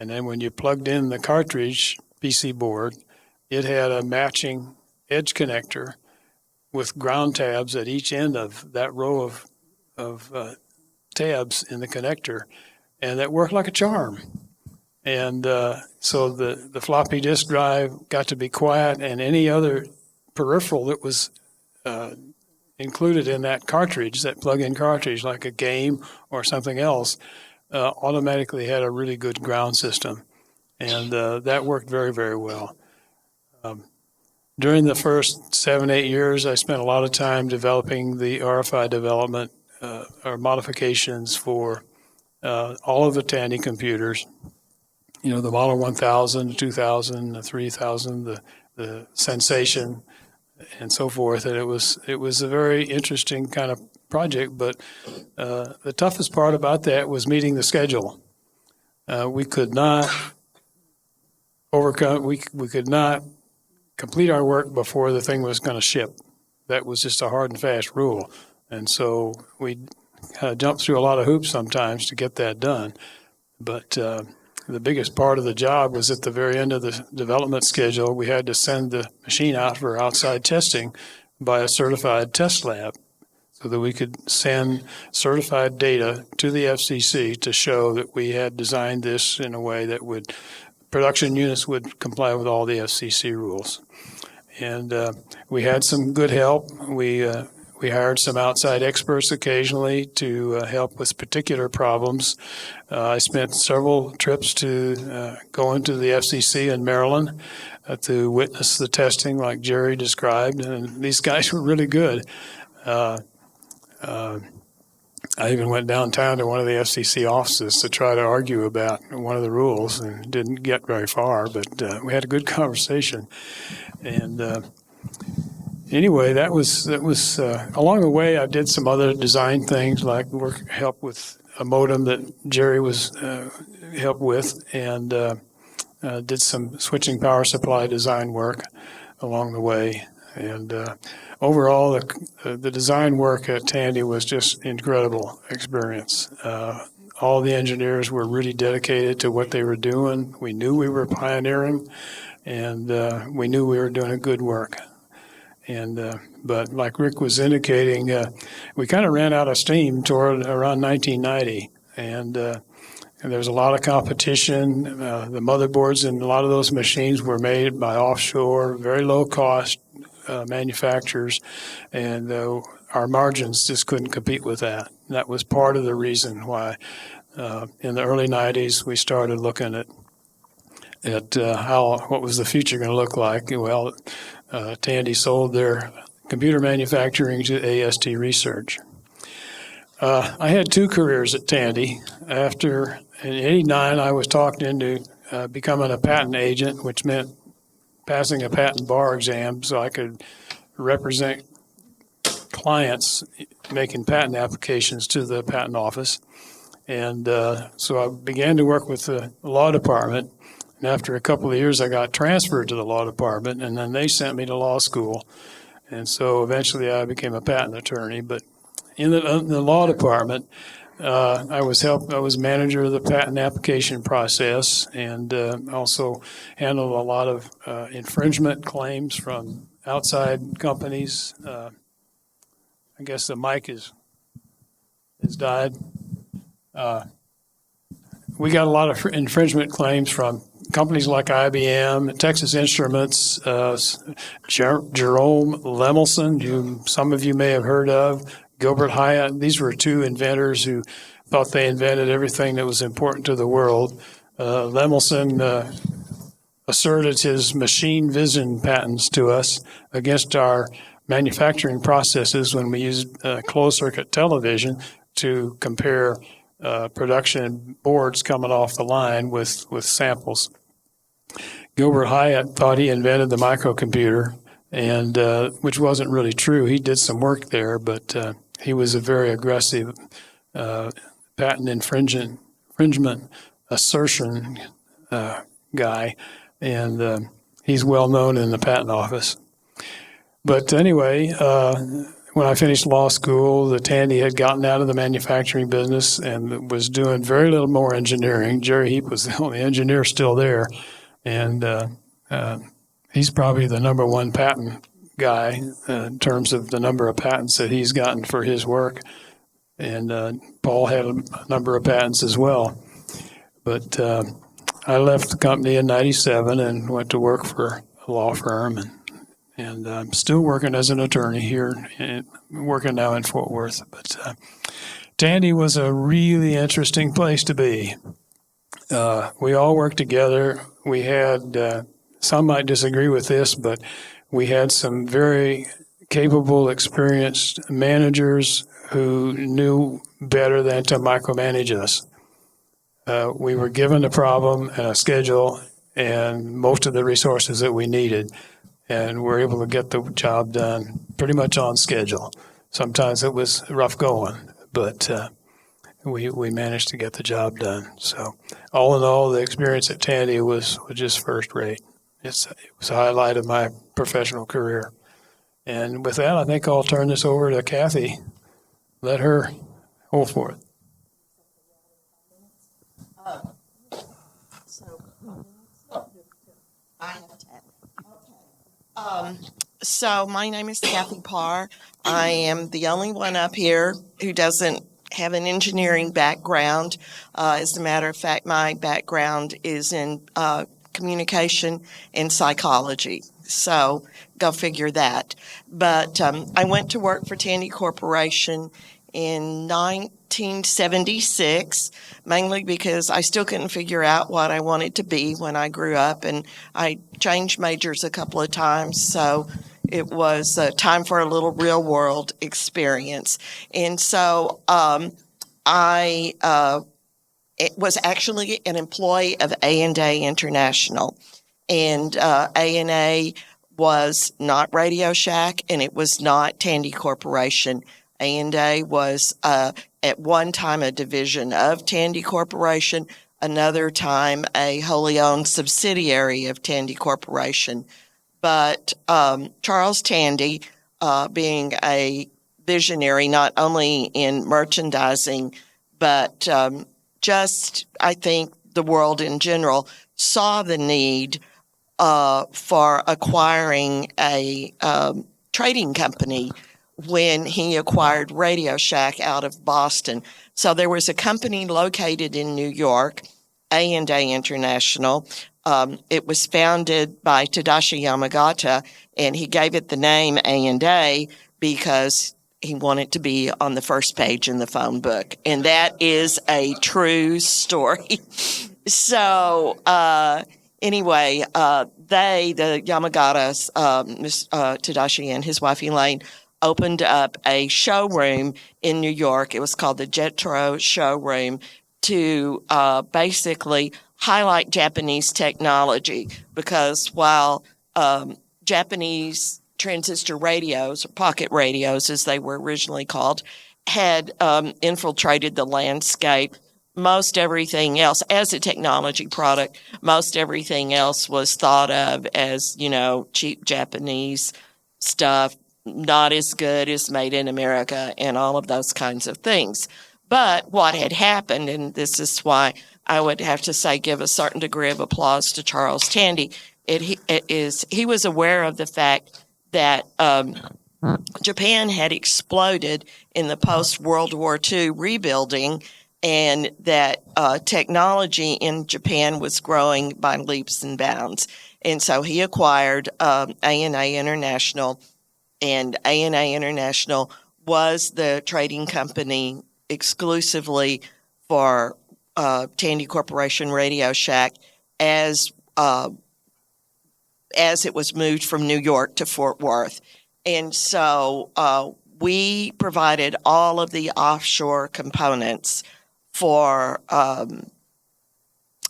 S5: And then when you plugged in the cartridge PC board, it had a matching edge connector with ground tabs at each end of that row of tabs in the connector. And that worked like a charm. And so the floppy disk drive got to be quiet, and any other peripheral that was included in that cartridge, that plug-in cartridge, like a game or something else, automatically had a really good ground system. And that worked very, very well. During the first 7-8 years, I spent a lot of time developing the RFI development or modifications for all of the Tandy computers. You know, the Model 1000, the 2000, the 3000, the Sensation, and so forth. And it was a very interesting kind of project, but the toughest part about that was meeting the schedule. We could not could not complete our work before the thing was going to ship. That was just a hard and fast rule. And so we kind of jumped through a lot of hoops sometimes to get that done. But the biggest part of the job was at the very end of the development schedule. We had to send the machine out for outside testing by a certified test lab so that we could send certified data to the FCC to show that we had designed this in a way that production units would comply with all the FCC rules. And we had some good help. We hired some outside experts occasionally to help with particular problems. I spent several trips to go into the FCC in Maryland to witness the testing like Jerry described, and these guys were really good. I even went downtown to one of the FCC offices to try to argue about one of the rules and didn't get very far, but we had a good conversation. And anyway, that was along the way. I did some other design things like help with a modem that Jerry was helped with, and did some switching power supply design work along the way. And overall, the design work at Tandy was just incredible experience. All the engineers were really dedicated to what they were doing. We knew we were pioneering, and we knew we were doing good work. And but like Rick was indicating, we kind of ran out of steam toward around 1990, and there was a lot of competition. The motherboards in a lot of those machines were made by offshore, very low cost manufacturers, and our margins just couldn't compete with that. And that was part of the reason why in the early 90s we started looking at at what was the future going to look like. Well, Tandy sold their computer manufacturing to AST Research. I had two careers at Tandy. After in '89, I was talked into becoming a patent agent, which meant passing a patent bar exam so I could represent clients making patent applications to the patent office. And so I began to work with the law department. And after a couple of years, I got transferred to the law department, and then they sent me to law school. And so eventually I became a patent attorney. But in the law department, I was manager of the patent application process, and also handled a lot of infringement claims from outside companies. I guess the mic has died. We got a lot of infringement claims from companies like IBM, Texas Instruments, Jerome Lemelson, who some of you may have heard of, Gilbert Hyatt. These were two inventors who thought they invented everything that was important to the world. Lemelson asserted his machine vision patents to us against our manufacturing processes when we used closed circuit television to compare production boards coming off the line with samples. Gilbert Hyatt thought he invented the microcomputer, and which wasn't really true. He did some work there, but he was a very aggressive patent infringement assertion guy, and he's well known in the patent office. But anyway, when I finished law school, the Tandy had gotten out of the manufacturing business and was doing very little more engineering. Jerry Heep was the only engineer still there, and he's probably the number one patent guy in terms of the number of patents that he's gotten for his work. And Paul had a number of patents as well. But I left the company in '97 and went to work for a law firm, and I'm still working as an attorney here, working now in Fort Worth. But Tandy was a really interesting place to be. We all worked together. We had, some might disagree with this, but we had some very capable, experienced managers who knew better than to micromanage us. We were given a problem and a schedule and most of the resources that we needed, and we're able to get the job done pretty much on schedule. Sometimes it was rough going, but we managed to get the job done. So all in all, the experience at Tandy was just first rate. It was a highlight of my professional career. And with that, I think I'll turn this over to Kathy. Let her go for it.
S6: So my name is Kathy Parr. I am the only one up here who doesn't have an engineering background. As a matter of fact, my background is in communication and psychology. So go figure that. But I went to work for Tandy Corporation in 1976, mainly because I still couldn't figure out what I wanted to be when I grew up, and I changed majors a couple of times, so it was time for a little real world experience. And so I was actually an employee of A&A International, and A&A was not Radio Shack, and it was not Tandy Corporation. A&A was at one time a division of Tandy Corporation, another time a wholly owned subsidiary of Tandy Corporation. But Charles Tandy, being a visionary not only in merchandising, but just, I think, the world in general, saw the need for acquiring a trading company when he acquired Radio Shack out of Boston. So there was a company located in New York, A&A International. It was founded by Tadashi Yamagata, and he gave it the name A&A because he wanted to be on the first page in the phone book. And that is a true story. So anyway, the Yamagatas, Ms. Tadashi and his wife Elaine, opened up a showroom in New York. It was called the Jetro Showroom to basically highlight Japanese technology, because while Japanese transistor radios, or pocket radios as they were originally called, had infiltrated the landscape, most everything else, as a technology product, most everything else was thought of as, cheap Japanese stuff, not as good as made in America, and all of those kinds of things. But what had happened, and this is why I would have to say give a certain degree of applause to Charles Tandy, he was aware of the fact that Japan had exploded in the post-World War II rebuilding, and that technology in Japan was growing by leaps and bounds. And so he acquired A&A International, and A&A International was the trading company exclusively for Tandy Corporation Radio Shack as it was moved from New York to Fort Worth. And so we provided all of the offshore components for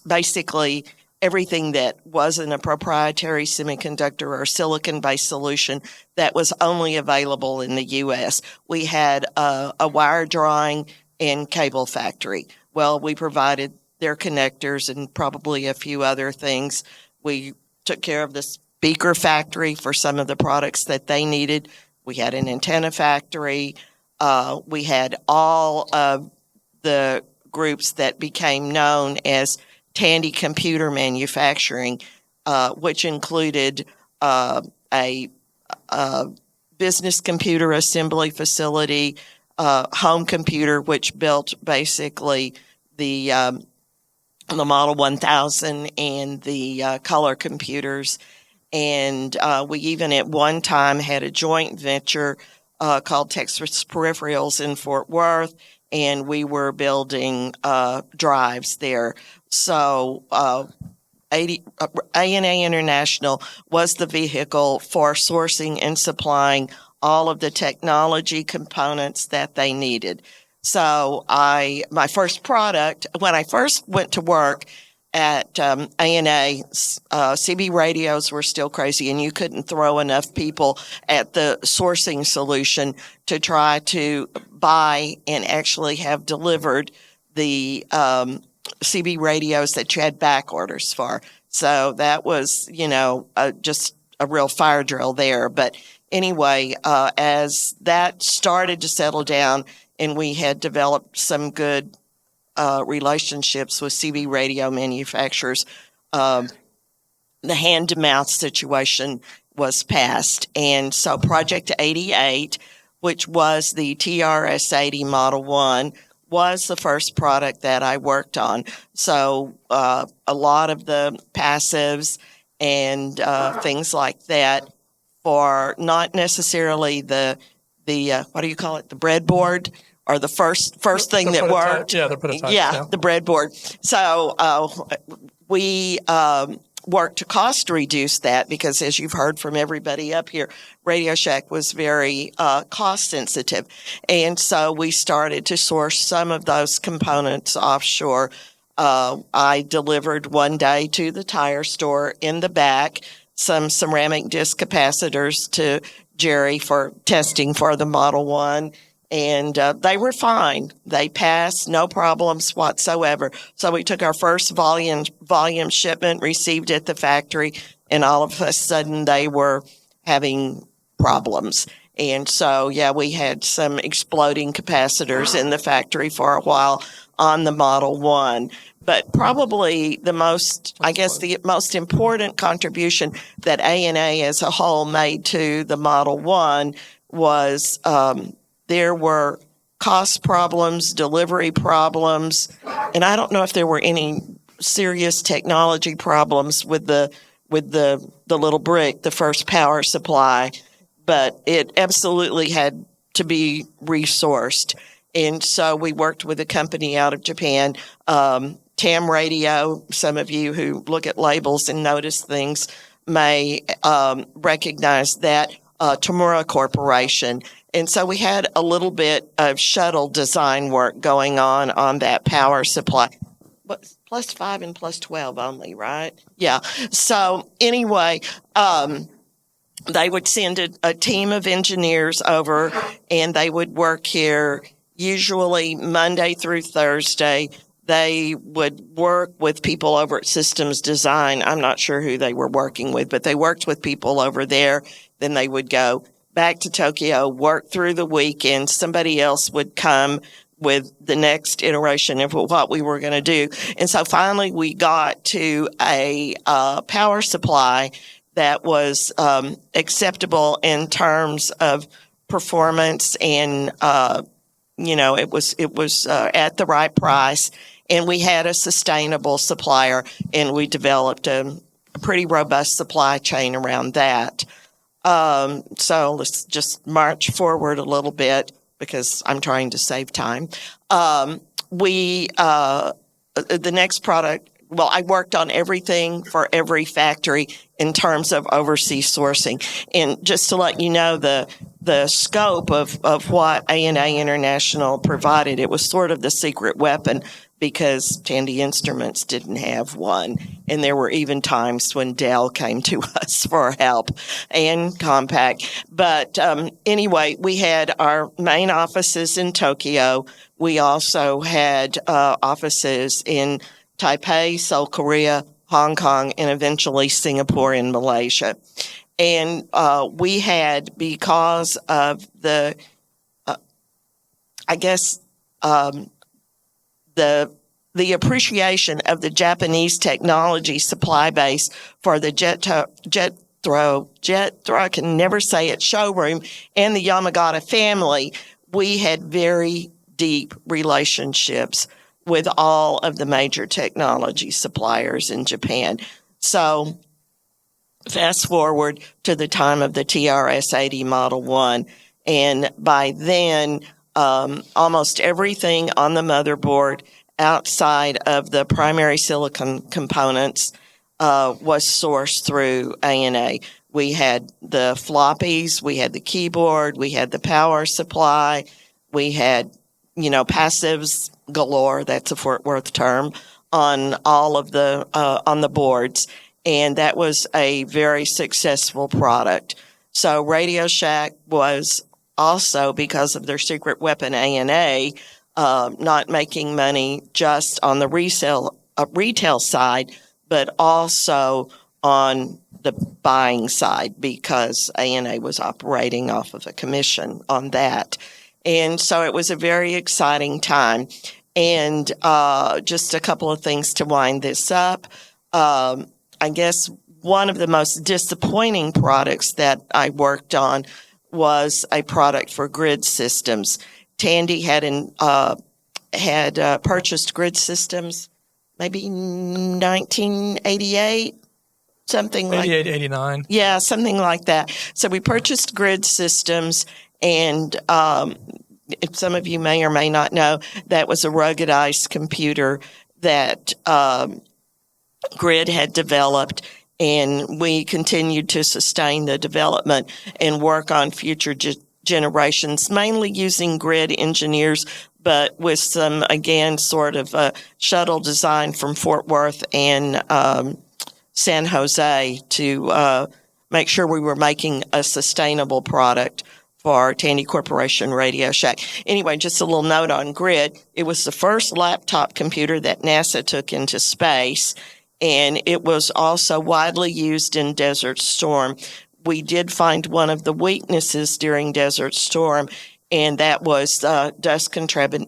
S6: basically everything that wasn't a proprietary semiconductor or silicon-based solution that was only available in the U.S. We had a wire drawing and cable factory. Well, we provided their connectors and probably a few other things. We took care of the speaker factory for some of the products that they needed. We had an antenna factory. We had all of the groups that became known as Tandy Computer Manufacturing, which included a business computer assembly facility, home computer, which built basically the Model 1000 and the color computers. And we even at one time had a joint venture called Texas Peripherals in Fort Worth, and we were building drives there. So A&A International was the vehicle for sourcing and supplying all of the technology components that they needed. So my first product, when I first went to work at A&A, CB radios were still crazy, and you couldn't throw enough people at the sourcing solution to try to buy and actually have delivered the CB radios that you had back orders for. So that was, just a real fire drill there. But anyway, as that started to settle down and we had developed some good relationships with CB radio manufacturers, the hand-to-mouth situation was passed. And so Project 88, which was the TRS-80 Model 1, was the first product that I worked on. So a lot of the passives and things like that for not necessarily the what do you call it, the breadboard, or the first thing that worked.
S1: Yeah, the prototype.
S6: Yeah, the breadboard. So we worked to cost reduce that, because as you've heard from everybody up here, Radio Shack was very cost sensitive. And so we started to source some of those components offshore. I delivered one day to the tire store in the back some ceramic disc capacitors to Jerry for testing for the Model 1. And they were fine. They passed, no problems whatsoever. So we took our first volume shipment, received at the factory, and all of a sudden they were having problems. And so, yeah, we had some exploding capacitors in the factory for a while on the Model 1. But probably the most important contribution that A&A as a whole made to the Model 1 was there were cost problems, delivery problems, and I don't know if there were any serious technology problems with the little brick, the first power supply, but it absolutely had to be resourced. And so we worked with a company out of Japan, TAM radio, some of you who look at labels and notice things may recognize that, Tamura Corporation. And so we had a little bit of shuttle design work going on that power supply. But plus 5 and plus 12 only, right? Yeah. So anyway, they would send a team of engineers over, and they would work here usually Monday through Thursday. They would work with people over at Systems Design. I'm not sure who they were working with, but they worked with people over there. Then they would go back to Tokyo, work through the weekend. Somebody else would come with the next iteration of what we were going to do. And so finally we got to a power supply that was acceptable in terms of performance, and it was at the right price, and we had a sustainable supplier, and we developed a pretty robust supply chain around that. So let's just march forward a little bit because I'm trying to save time. The next product. Well, I worked on everything for every factory in terms of overseas sourcing. And just to let you know the scope of what A&A International provided, it was sort of the secret weapon because Tandy Instruments didn't have one. And there were even times when Dell came to us for help, and Compaq. But anyway, we had our main offices in Tokyo. We also had offices in Taipei, Seoul, Korea, Hong Kong, and eventually Singapore and Malaysia. And we had, because of the appreciation of the Japanese technology supply base for the Jethro, I can never say it, showroom, and the Yamagata family, we had very deep relationships with all of the major technology suppliers in Japan. So fast forward to the time of the TRS-80 Model 1, and by then, almost everything on the motherboard outside of the primary silicon components was sourced through A&A. We had the floppies, we had the keyboard, we had the power supply, we had, passives galore, that's a Fort Worth term, on all of the on the boards, and that was a very successful product. So Radio Shack was also, because of their secret weapon A&A, not making money just on the retail side, but also on the buying side, because A&A was operating off of a commission on that. And so it was a very exciting time. And just a couple of things to wind this up. I guess one of the most disappointing products that I worked on was a product for grid systems. Tandy had purchased grid systems maybe 1988, something like
S1: 88, 89.
S6: Yeah, something like that. So we purchased grid systems, and if some of you may or may not know, that was a ruggedized computer that Grid had developed, and we continued to sustain the development and work on future generations, mainly using Grid engineers, but with some, again, sort of a shuttle design from Fort Worth and San Jose to make sure we were making a sustainable product for Tandy Corporation Radio Shack. Anyway, just a little note on Grid. It was the first laptop computer that NASA took into space, and it was also widely used in Desert Storm. We did find one of the weaknesses during Desert Storm, and that was dust contamination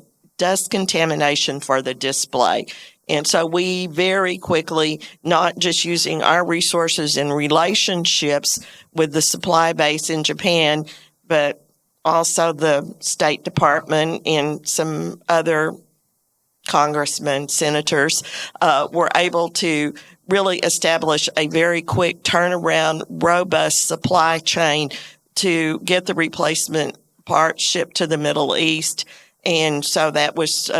S6: for the display. And so we very quickly, not just using our resources and relationships with the supply base in Japan, but also the State Department and some other congressmen, senators, were able to really establish a very quick turnaround, robust supply chain to get the replacement parts shipped to the Middle East. And so that was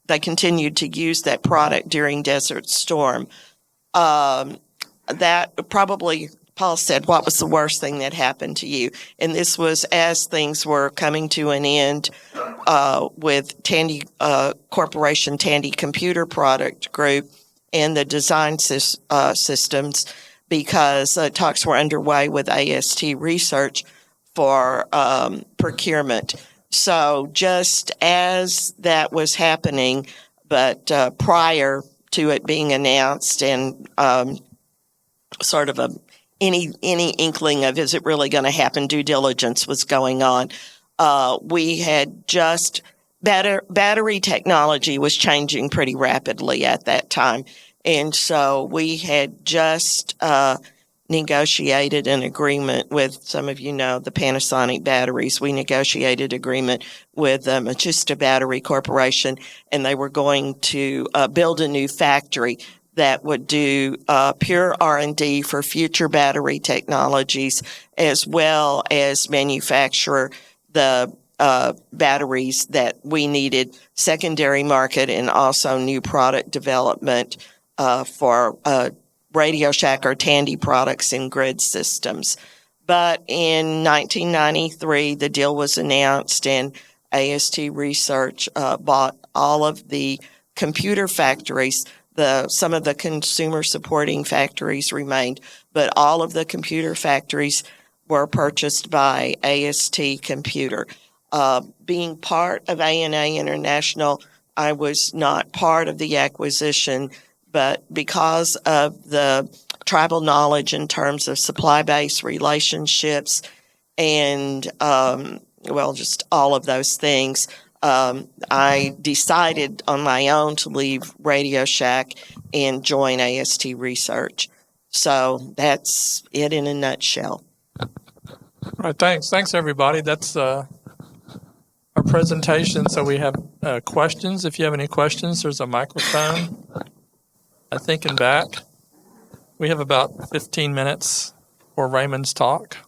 S6: they continued to use that product during Desert Storm. That probably, Paul said, what was the worst thing that happened to you? And this was as things were coming to an end with Tandy Corporation, Tandy Computer Product Group, and the design systems, because talks were underway with AST Research for procurement. So just as that was happening, but prior to it being announced and sort of any inkling of, is it really going to happen, due diligence was going on. We had just, battery technology was changing pretty rapidly at that time. And so we had just negotiated an agreement with, some of you know, the Panasonic batteries. We negotiated agreement with Machista Battery Corporation, and they were going to build a new factory that would do pure R&D for future battery technologies, as well as manufacture the batteries that we needed, secondary market, and also new product development for Radio Shack or Tandy products in grid systems. But in 1993, the deal was announced, and AST Research bought all of the computer factories. Some of the consumer supporting factories remained, but all of the computer factories were purchased by AST Computer. Being part of A&A International, I was not part of the acquisition, but because of the tribal knowledge in terms of supply-based relationships and, just all of those things, I decided on my own to leave Radio Shack and join AST Research. So that's it in a nutshell.
S1: All right, thanks. Thanks, everybody. That's our presentation. So we have questions. If you have any questions, there's a microphone, I think, in back. We have about 15 minutes for Raymond's talk.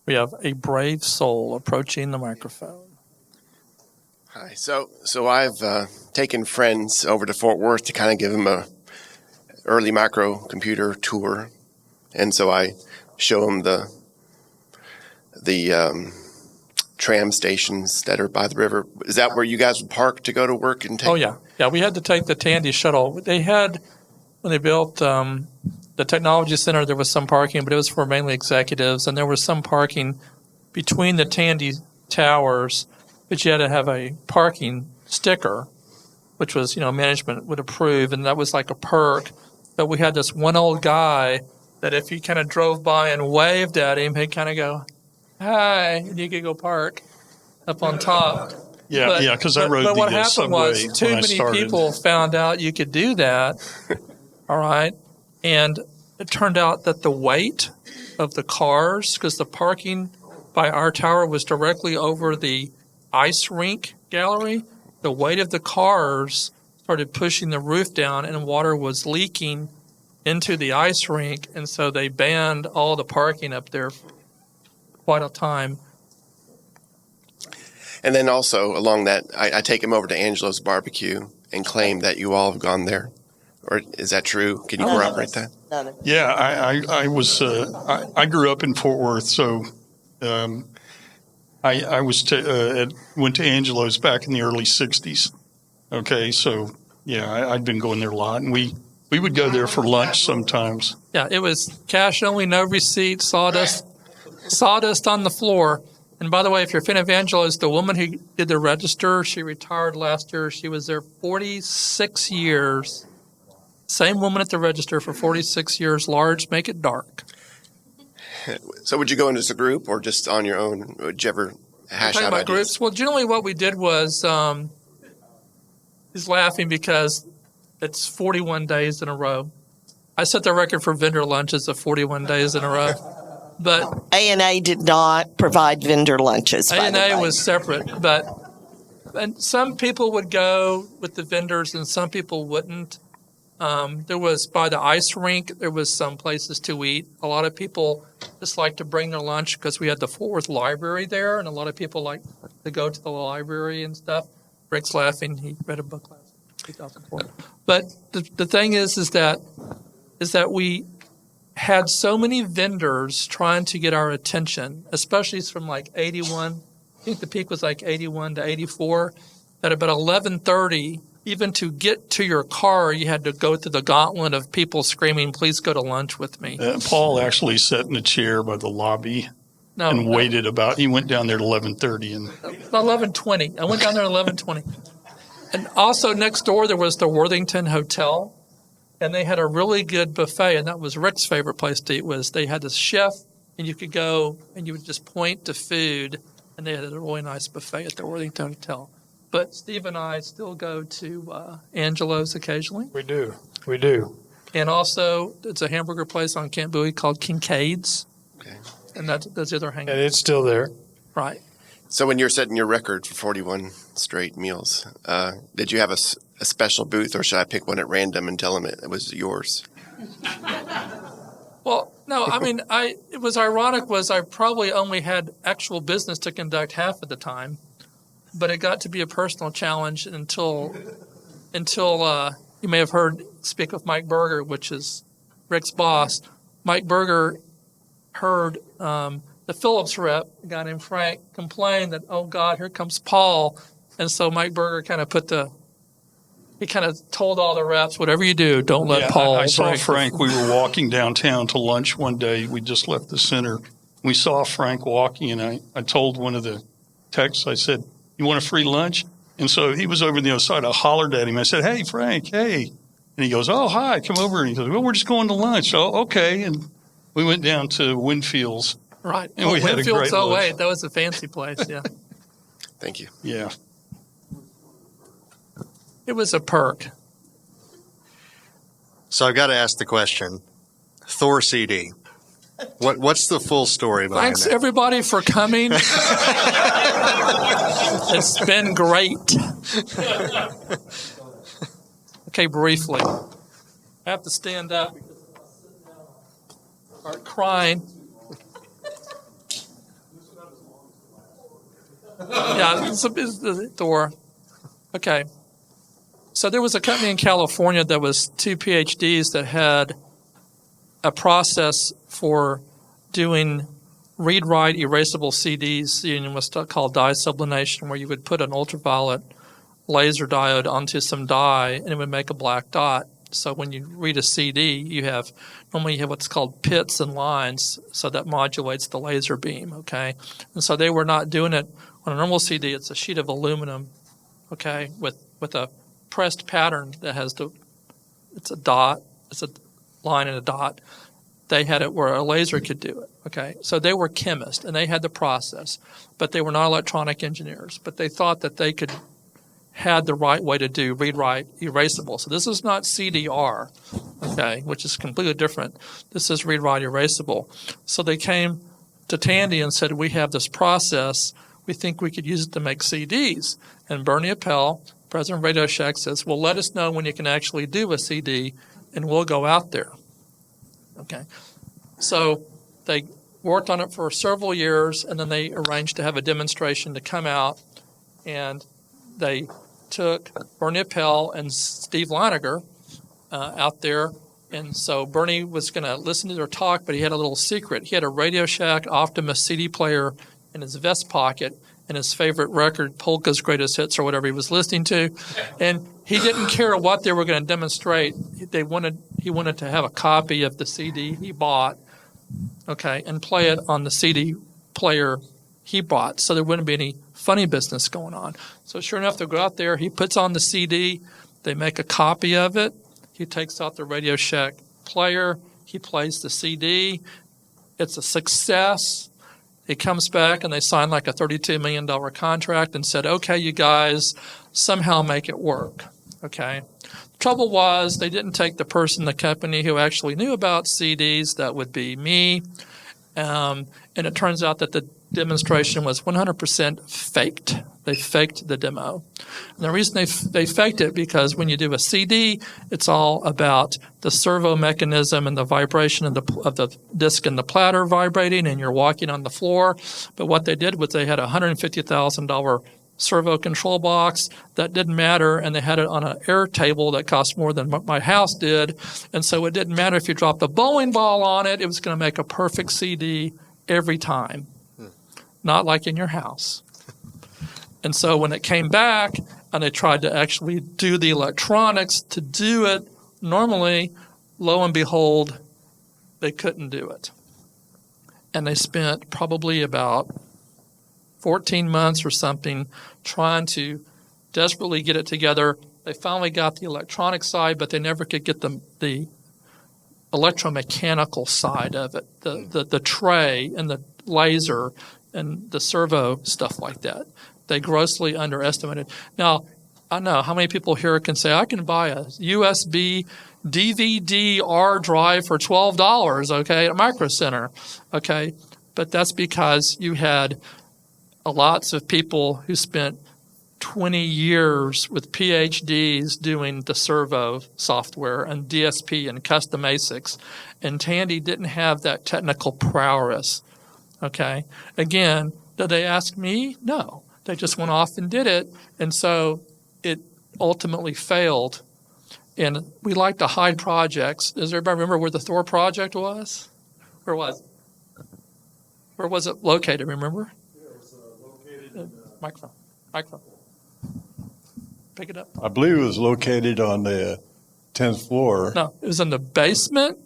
S1: We have a brave soul approaching the microphone.
S7: Hi. So I've taken friends over to Fort Worth to kind of give them a early microcomputer tour, and so I show them the tram stations that are by the river. Is that where you guys would park to go to work and take?
S1: Oh yeah. We had to take the Tandy shuttle. They had, when they built the technology center, there was some parking, but it was for mainly executives, and there was some parking between the Tandy towers. But you had to have a parking sticker, which was, management would approve, and that was like a perk. But we had this one old guy that if you kind of drove by and waved at him, he'd kind of go, hi, and you could go park up on top.
S3: Yeah, because I rode
S1: but what
S3: the
S1: happened
S3: subway
S1: was too
S3: when I
S1: many
S3: started.
S1: people found out you could do that, all right? And it turned out that the weight of the cars, because the parking by our tower was directly over the ice rink gallery, the weight of the cars started pushing the roof down and water was leaking into the ice rink, and so they banned all the parking up there for quite a time.
S7: And then also along that, I take them over to Angelo's Barbecue and claim that you all have gone there. Or is that true? Can you corroborate that?
S6: None of
S3: Yeah, I was I grew up in Fort Worth, so I went to Angelo's back in the early '60s. Okay, so yeah, I'd been going there a lot, and we would go there for lunch sometimes.
S1: Yeah, it was cash only, no receipt, sawdust on the floor. And by the way, if you're a fan of Angelo's, the woman who did the register, she retired last year. She was there 46 years. Same woman at the register for 46 years. Large, make it dark.
S7: So would you go in as a group or just on your own? Would you ever hash
S1: Talking
S7: out
S1: about
S7: ideas?
S1: groups. Well, generally what we did was, he's laughing because it's 41 days in a row. I set the record for vendor lunches of 41 days in a row. But
S6: A&A did not provide vendor lunches, by the way.
S1: A&A was separate, and some people would go with the vendors and some people wouldn't. There was, by the ice rink, there was some places to eat. A lot of people just like to bring their lunch because we had the Fort Worth Library there, and a lot of people like to go to the library and stuff. Rick's laughing. He read a book last 2004. But the thing is that we had so many vendors trying to get our attention, especially from like 81. I think the peak was like 81 to 84. At about 11:30, even to get to your car, you had to go through the gauntlet of people screaming, "Please go to lunch with me."
S3: Paul actually sat in a chair by the lobby
S1: No,
S3: and waited he went down there at 11:30 and
S1: 11:20. I went down there at 11:20. And also next door there was the Worthington Hotel, and they had a really good buffet, and that was Rick's favorite place to eat. Was they had this chef, and you could go and you would just point to food, and they had a really nice buffet at the Worthington Hotel. But Steve and I still go to Angelo's occasionally,
S5: We do.
S1: and also it's a hamburger place on Camp Bowie called Kincaid's,
S7: Okay.
S1: and that's the other hangout.
S5: And it's still there.
S1: Right.
S7: So when you're setting your record for 41 straight meals, did you have a special booth, or should I pick one at random and tell them it was yours?
S1: Well, no, I mean, it was ironic was I probably only had actual business to conduct half of the time, but it got to be a personal challenge until you may have heard speak of Mike Berger, which is Rick's boss. Mike Berger heard the Phillips rep, a guy named Frank, complain that, oh God, here comes Paul. And so Mike Berger kind of told all the reps, whatever you do, don't let Paul.
S3: I saw
S1: break the-"
S3: Frank. We were walking downtown to lunch one day. We just left the center. We saw Frank walking, and I told one of the techs, I said, "You want a free lunch?" And so he was over on the other side. I hollered at him. I said, "Hey, Frank, hey." And he goes, "Oh, hi, come over." And he goes, "Well, we're just going to lunch." Oh, okay. And we went down to Winfield's.
S1: Right.
S3: And we had a
S1: Winfield's
S3: great lunch.
S1: 08, that was a fancy place, yeah.
S7: Thank you.
S3: Yeah.
S1: It was a perk.
S8: So I've got to ask the question, Thor CD. What's the full story behind
S1: Thanks,
S8: that?
S1: everybody, for coming. It's been great. Okay, briefly. I have to stand up because if I sit down, I'll start crying. Yeah, it's the Thor. Okay. So there was a company in California that was 2 PhDs that had a process for doing read-write erasable CDs using what's called dye sublimation, where you would put an ultraviolet laser diode onto some dye and it would make a black dot. So when you read a CD, normally you have what's called pits and lines, so that modulates the laser beam, okay? And so they were not doing it on a normal CD. It's a sheet of aluminum, okay, with a pressed pattern that has it's a dot, it's a line and a dot. They had it where a laser could do it, okay? So they were chemists, and they had the process, but they were not electronic engineers. But they thought that they had the right way to do read-write erasable. So this is not CDR, okay, which is completely different. This is read-write erasable. So they came to Tandy and said, we have this process. We think we could use it to make CDs. And Bernie Appel, president of Radio Shack, says, well, let us know when you can actually do a CD, and we'll go out there. Okay. So they worked on it for several years, and then they arranged to have a demonstration to come out, and they took Bernie Appel and Steve Leiniger out there. And so Bernie was going to listen to their talk, but he had a little secret. He had a Radio Shack Optimus CD player in his vest pocket and his favorite record, Polka's Greatest Hits or whatever he was listening to. And he didn't care what they were going to demonstrate. He wanted to have a copy of the CD he bought, okay, and play it on the CD player he bought, so there wouldn't be any funny business going on. So sure enough, they go out there. He puts on the CD. They make a copy of it. He takes out the Radio Shack player. He plays the CD. It's a success. He comes back, and they sign like a $32 million contract and said, okay, you guys, somehow make it work, okay? The trouble was they didn't take the person in the company who actually knew about CDs. That would be me. And it turns out that the demonstration was 100% faked. They faked the demo. And the reason they faked it because when you do a CD, it's all about the servo mechanism and the vibration of the disc and the platter vibrating, and you're walking on the floor. But what they did was they had a $150,000 servo control box that didn't matter, and they had it on an air table that cost more than my house did. And so it didn't matter if you dropped a bowling ball on it, it was going to make a perfect CD every time, not like in your house. And so when it came back and they tried to actually do the electronics to do it normally, lo and behold, they couldn't do it. And they spent probably about 14 months or something trying to desperately get it together. They finally got the electronic side, but they never could get the electromechanical side of it, the tray and the laser and the servo stuff like that. They grossly underestimated. Now, I know how many people here can say, I can buy a USB DVD-R drive for $12, okay, at Micro Center, okay? But that's because you had lots of people who spent 20 years with PhDs doing the servo software and DSP and custom ASICs, and Tandy didn't have that technical prowess, okay? Again, did they ask me? No. They just went off and did it, and so it ultimately failed. And we like to hide projects. Does everybody remember where the Thor project was? Where was it? Where was it located, remember?
S4: It was located
S1: Microphone. Pick it up.
S4: I believe it was located on the 10th floor.
S1: No, it was in the basement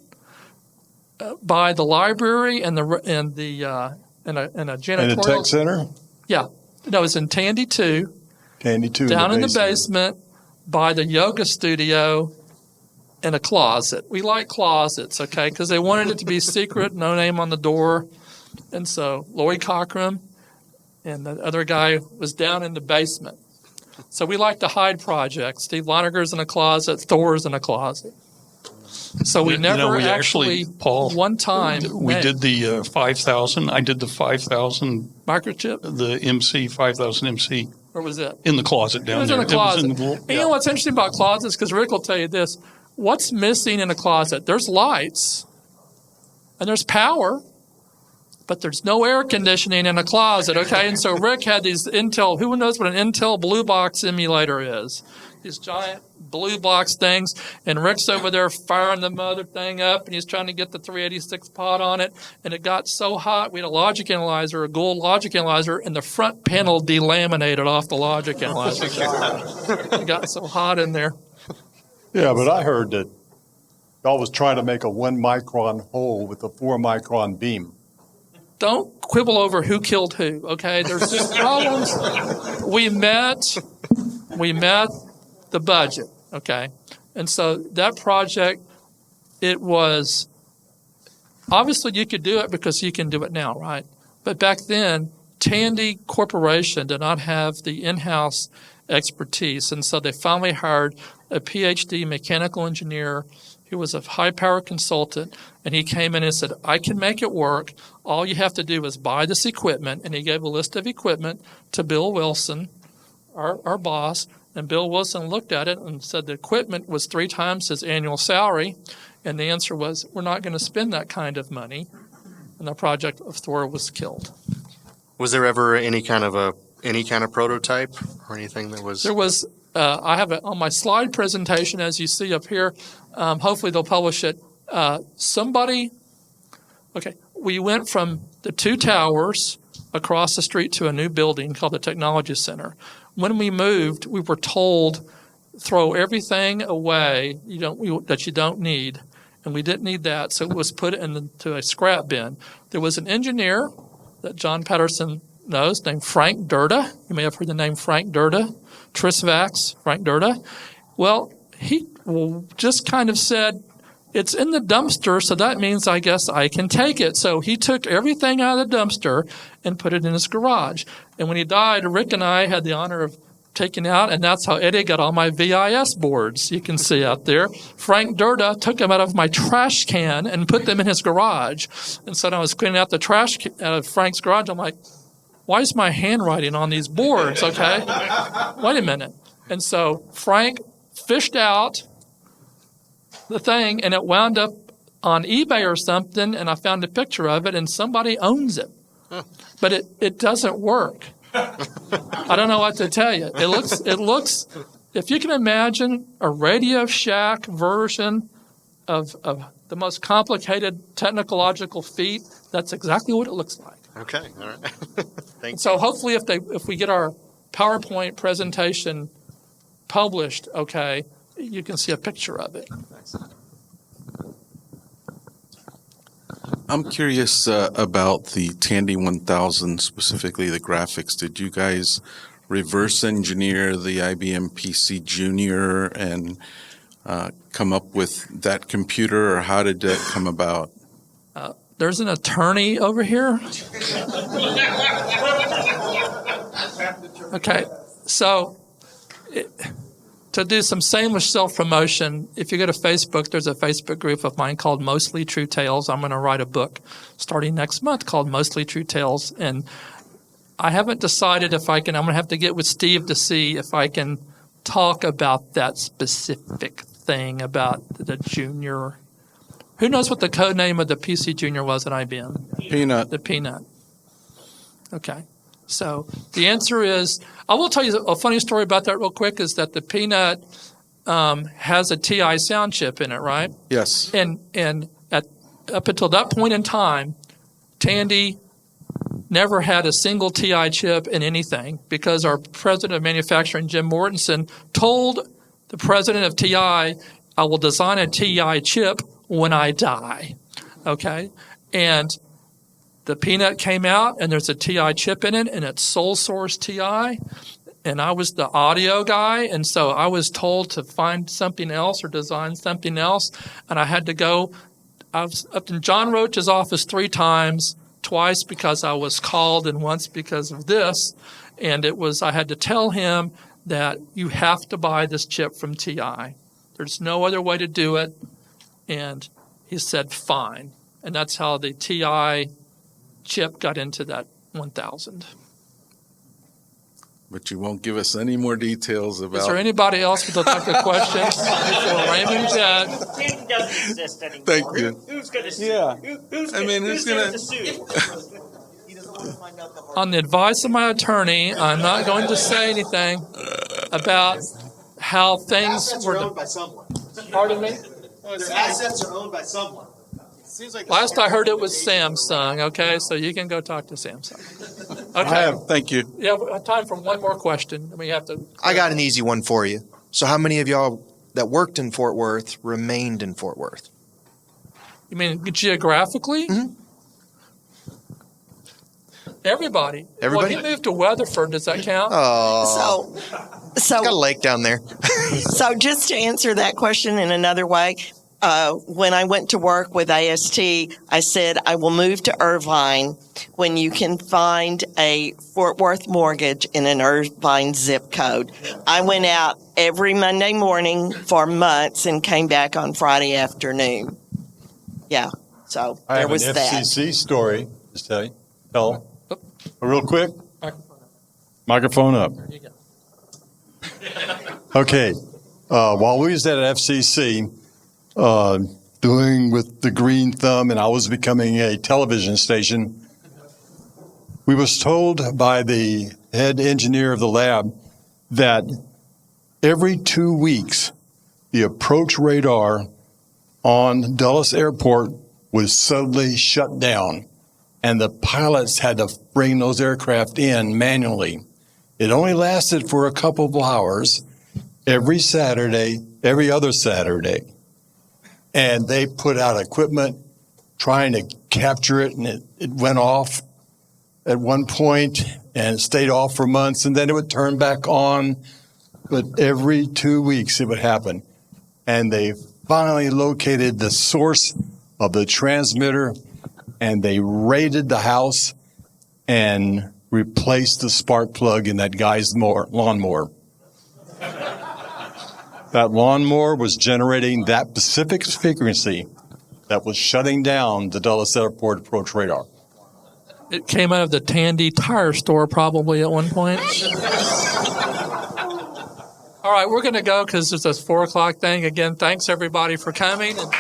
S1: by the library and a janitorial.
S4: In the tech center?
S1: Yeah. No, it was in Tandy 2.
S4: Tandy 2
S1: Down in the basement by the yoga studio in a closet. We like closets, okay, because they wanted it to be secret, no name on the door. And so Lori Cochran and the other guy was down in the basement. So we like to hide projects. Steve Lonerger's in a closet, Thor's in a closet. So we never
S3: we
S1: actually,
S3: Paul,
S1: one time,
S3: we did the 5,000. I did the 5,000,
S1: microchip.
S3: the MC, 5,000 MC
S1: Where was it?
S3: in the closet down
S1: It was
S3: there.
S1: in a closet.
S3: It was in
S1: And you know what's interesting about closets? Because Rick will tell you this. What's missing in a closet? There's lights and there's power, but there's no air conditioning in a closet, okay? And so Rick had these Intel, who knows what an Intel Blue Box emulator is? These giant blue box things, and Rick's over there firing the mother thing up, and he's trying to get the 386 pot on it, and it got so hot, we had a logic analyzer, a gold logic analyzer, and the front panel delaminated off the logic analyzer. It got so hot in there.
S4: Yeah, but I heard that y'all was trying to make a 1 micron hole with a 4 micron beam.
S1: Don't quibble over who killed who, okay? There's just problems. We met the budget, okay? And so that project, it was, obviously you could do it because you can do it now, right? But back then, Tandy Corporation did not have the in-house expertise. And so they finally hired a PhD mechanical engineer who was a high-power consultant, and he came in and said, I can make it work. All you have to do is buy this equipment. And he gave a list of equipment to Bill Wilson, our boss, and Bill Wilson looked at it and said the equipment was 3 times his annual salary, and the answer was, we're not going to spend that kind of money, and the project of Thor was killed.
S8: Was there ever any kind of prototype or anything that was?
S1: There was. I have it on my slide presentation, as you see up here. Hopefully they'll publish it. We went from the 2 towers across the street to a new building called the Technology Center. When we moved, we were told, throw everything away that you don't need, and we didn't need that, so it was put into a scrap bin. There was an engineer that John Patterson knows named Frank Durda. You may have heard the name Frank Durda. Trisvax, Frank Durda. Well, he just kind of said, it's in the dumpster, so that means I guess I can take it. So he took everything out of the dumpster and put it in his garage. And when he died, Rick and I had the honor of taking out, and that's how Eddie got all my VIS boards you can see out there. Frank Durda took them out of my trash can and put them in his garage. And so when I was cleaning out the trash out of Frank's garage, I'm like, why is my handwriting on these boards, okay? Wait a minute. And so Frank fished out the thing, and it wound up on eBay or something, and I found a picture of it, and somebody owns it. But it doesn't work. I don't know what to tell you. It looks, if you can imagine a Radio Shack version of the most complicated technological feat, that's exactly what it looks like.
S8: Okay, all right. Thank you.
S1: So hopefully if we get our PowerPoint presentation published, okay, you can see a picture of it.
S9: I'm curious about the Tandy 1000, specifically the graphics. Did you guys reverse engineer the IBM PC Junior and come up with that computer, or how did that come about?
S1: There's an attorney over here. Okay, so to do some shameless self-promotion, if you go to Facebook, there's a Facebook group of mine called Mostly True Tales. I'm going to write a book starting next month called Mostly True Tales. And I haven't decided if I can, I'm going to have to get with Steve to see if I can talk about that specific thing about the Junior. Who knows what the code name of the PC Junior was at IBM?
S9: Peanut.
S1: The Peanut. Okay. So the answer is, I will tell you a funny story about that real quick, is that the Peanut has a TI sound chip in it, right?
S9: Yes.
S1: And up until that point in time, Tandy never had a single TI chip in anything, because our president of manufacturing, Jim Mortensen, told the president of TI, I will design a TI chip when I die. Okay? And the Peanut came out, and there's a TI chip in it, and it's sole source TI. And I was the audio guy, and so I was told to find something else or design something else. And I had to go. I was up in John Roach's office 3 times, twice because I was called, and once because of this. And I had to tell him that you have to buy this chip from TI. There's no other way to do it. And he said, fine. And that's how the TI chip got into that 1000.
S9: But you won't give us any more details about.
S1: Is there anybody else with a type of question before Raymond Jett?
S10: Tandy doesn't exist anymore.
S9: Thank you.
S10: Who's going to sue?
S9: Yeah.
S10: Who's
S9: who's
S10: going
S9: gonna-
S10: to sue?
S1: On the advice of my attorney, I'm not going to say anything about how things
S11: Assets
S1: were.
S11: are owned by someone.
S1: Pardon me?
S11: Their assets are owned by someone. Seems like
S1: Last I heard it was Samsung, okay? So you can go talk to Samsung.
S9: I
S1: Okay.
S9: have, thank you.
S1: Yeah, we have time for one more question. We have to.
S12: I got an easy one for you. So how many of y'all that worked in Fort Worth remained in Fort Worth?
S1: You mean geographically?
S12: Mhm.
S1: Everybody.
S12: Everybody?
S1: Well, he moved to Weatherford. Does that count?
S12: Oh, got a
S6: So,
S12: lake down there.
S6: so just to answer that question in another way, when I went to work with AST, I said, I will move to Irvine when you can find a Fort Worth mortgage in an Irvine zip code. I went out every Monday morning for months and came back on Friday afternoon. Yeah, so
S4: I
S6: there
S4: have
S6: was
S4: an
S6: that.
S4: FCC story. Just tell real quick. Microphone up.
S1: There you go.
S4: Okay. While we was at FCC, doing with the green thumb, and I was becoming a television station, we was told by the head engineer of the lab that every 2 weeks, the approach radar on Dulles Airport was suddenly shut down, and the pilots had to bring those aircraft in manually. It only lasted for a couple of hours every Saturday, every other Saturday. And they put out equipment trying to capture it, and it went off at one point and stayed off for months, and then it would turn back on. But every 2 weeks it would happen. And they finally located the source of the transmitter, and they raided the house and replaced the spark plug in that guy's lawnmower. That lawnmower was generating that specific frequency that was shutting down the Dulles Airport approach radar.
S1: It came out of the Tandy tire store probably at one point. All right, we're going to go because it's a 4 o'clock thing. Again, thanks everybody for coming. And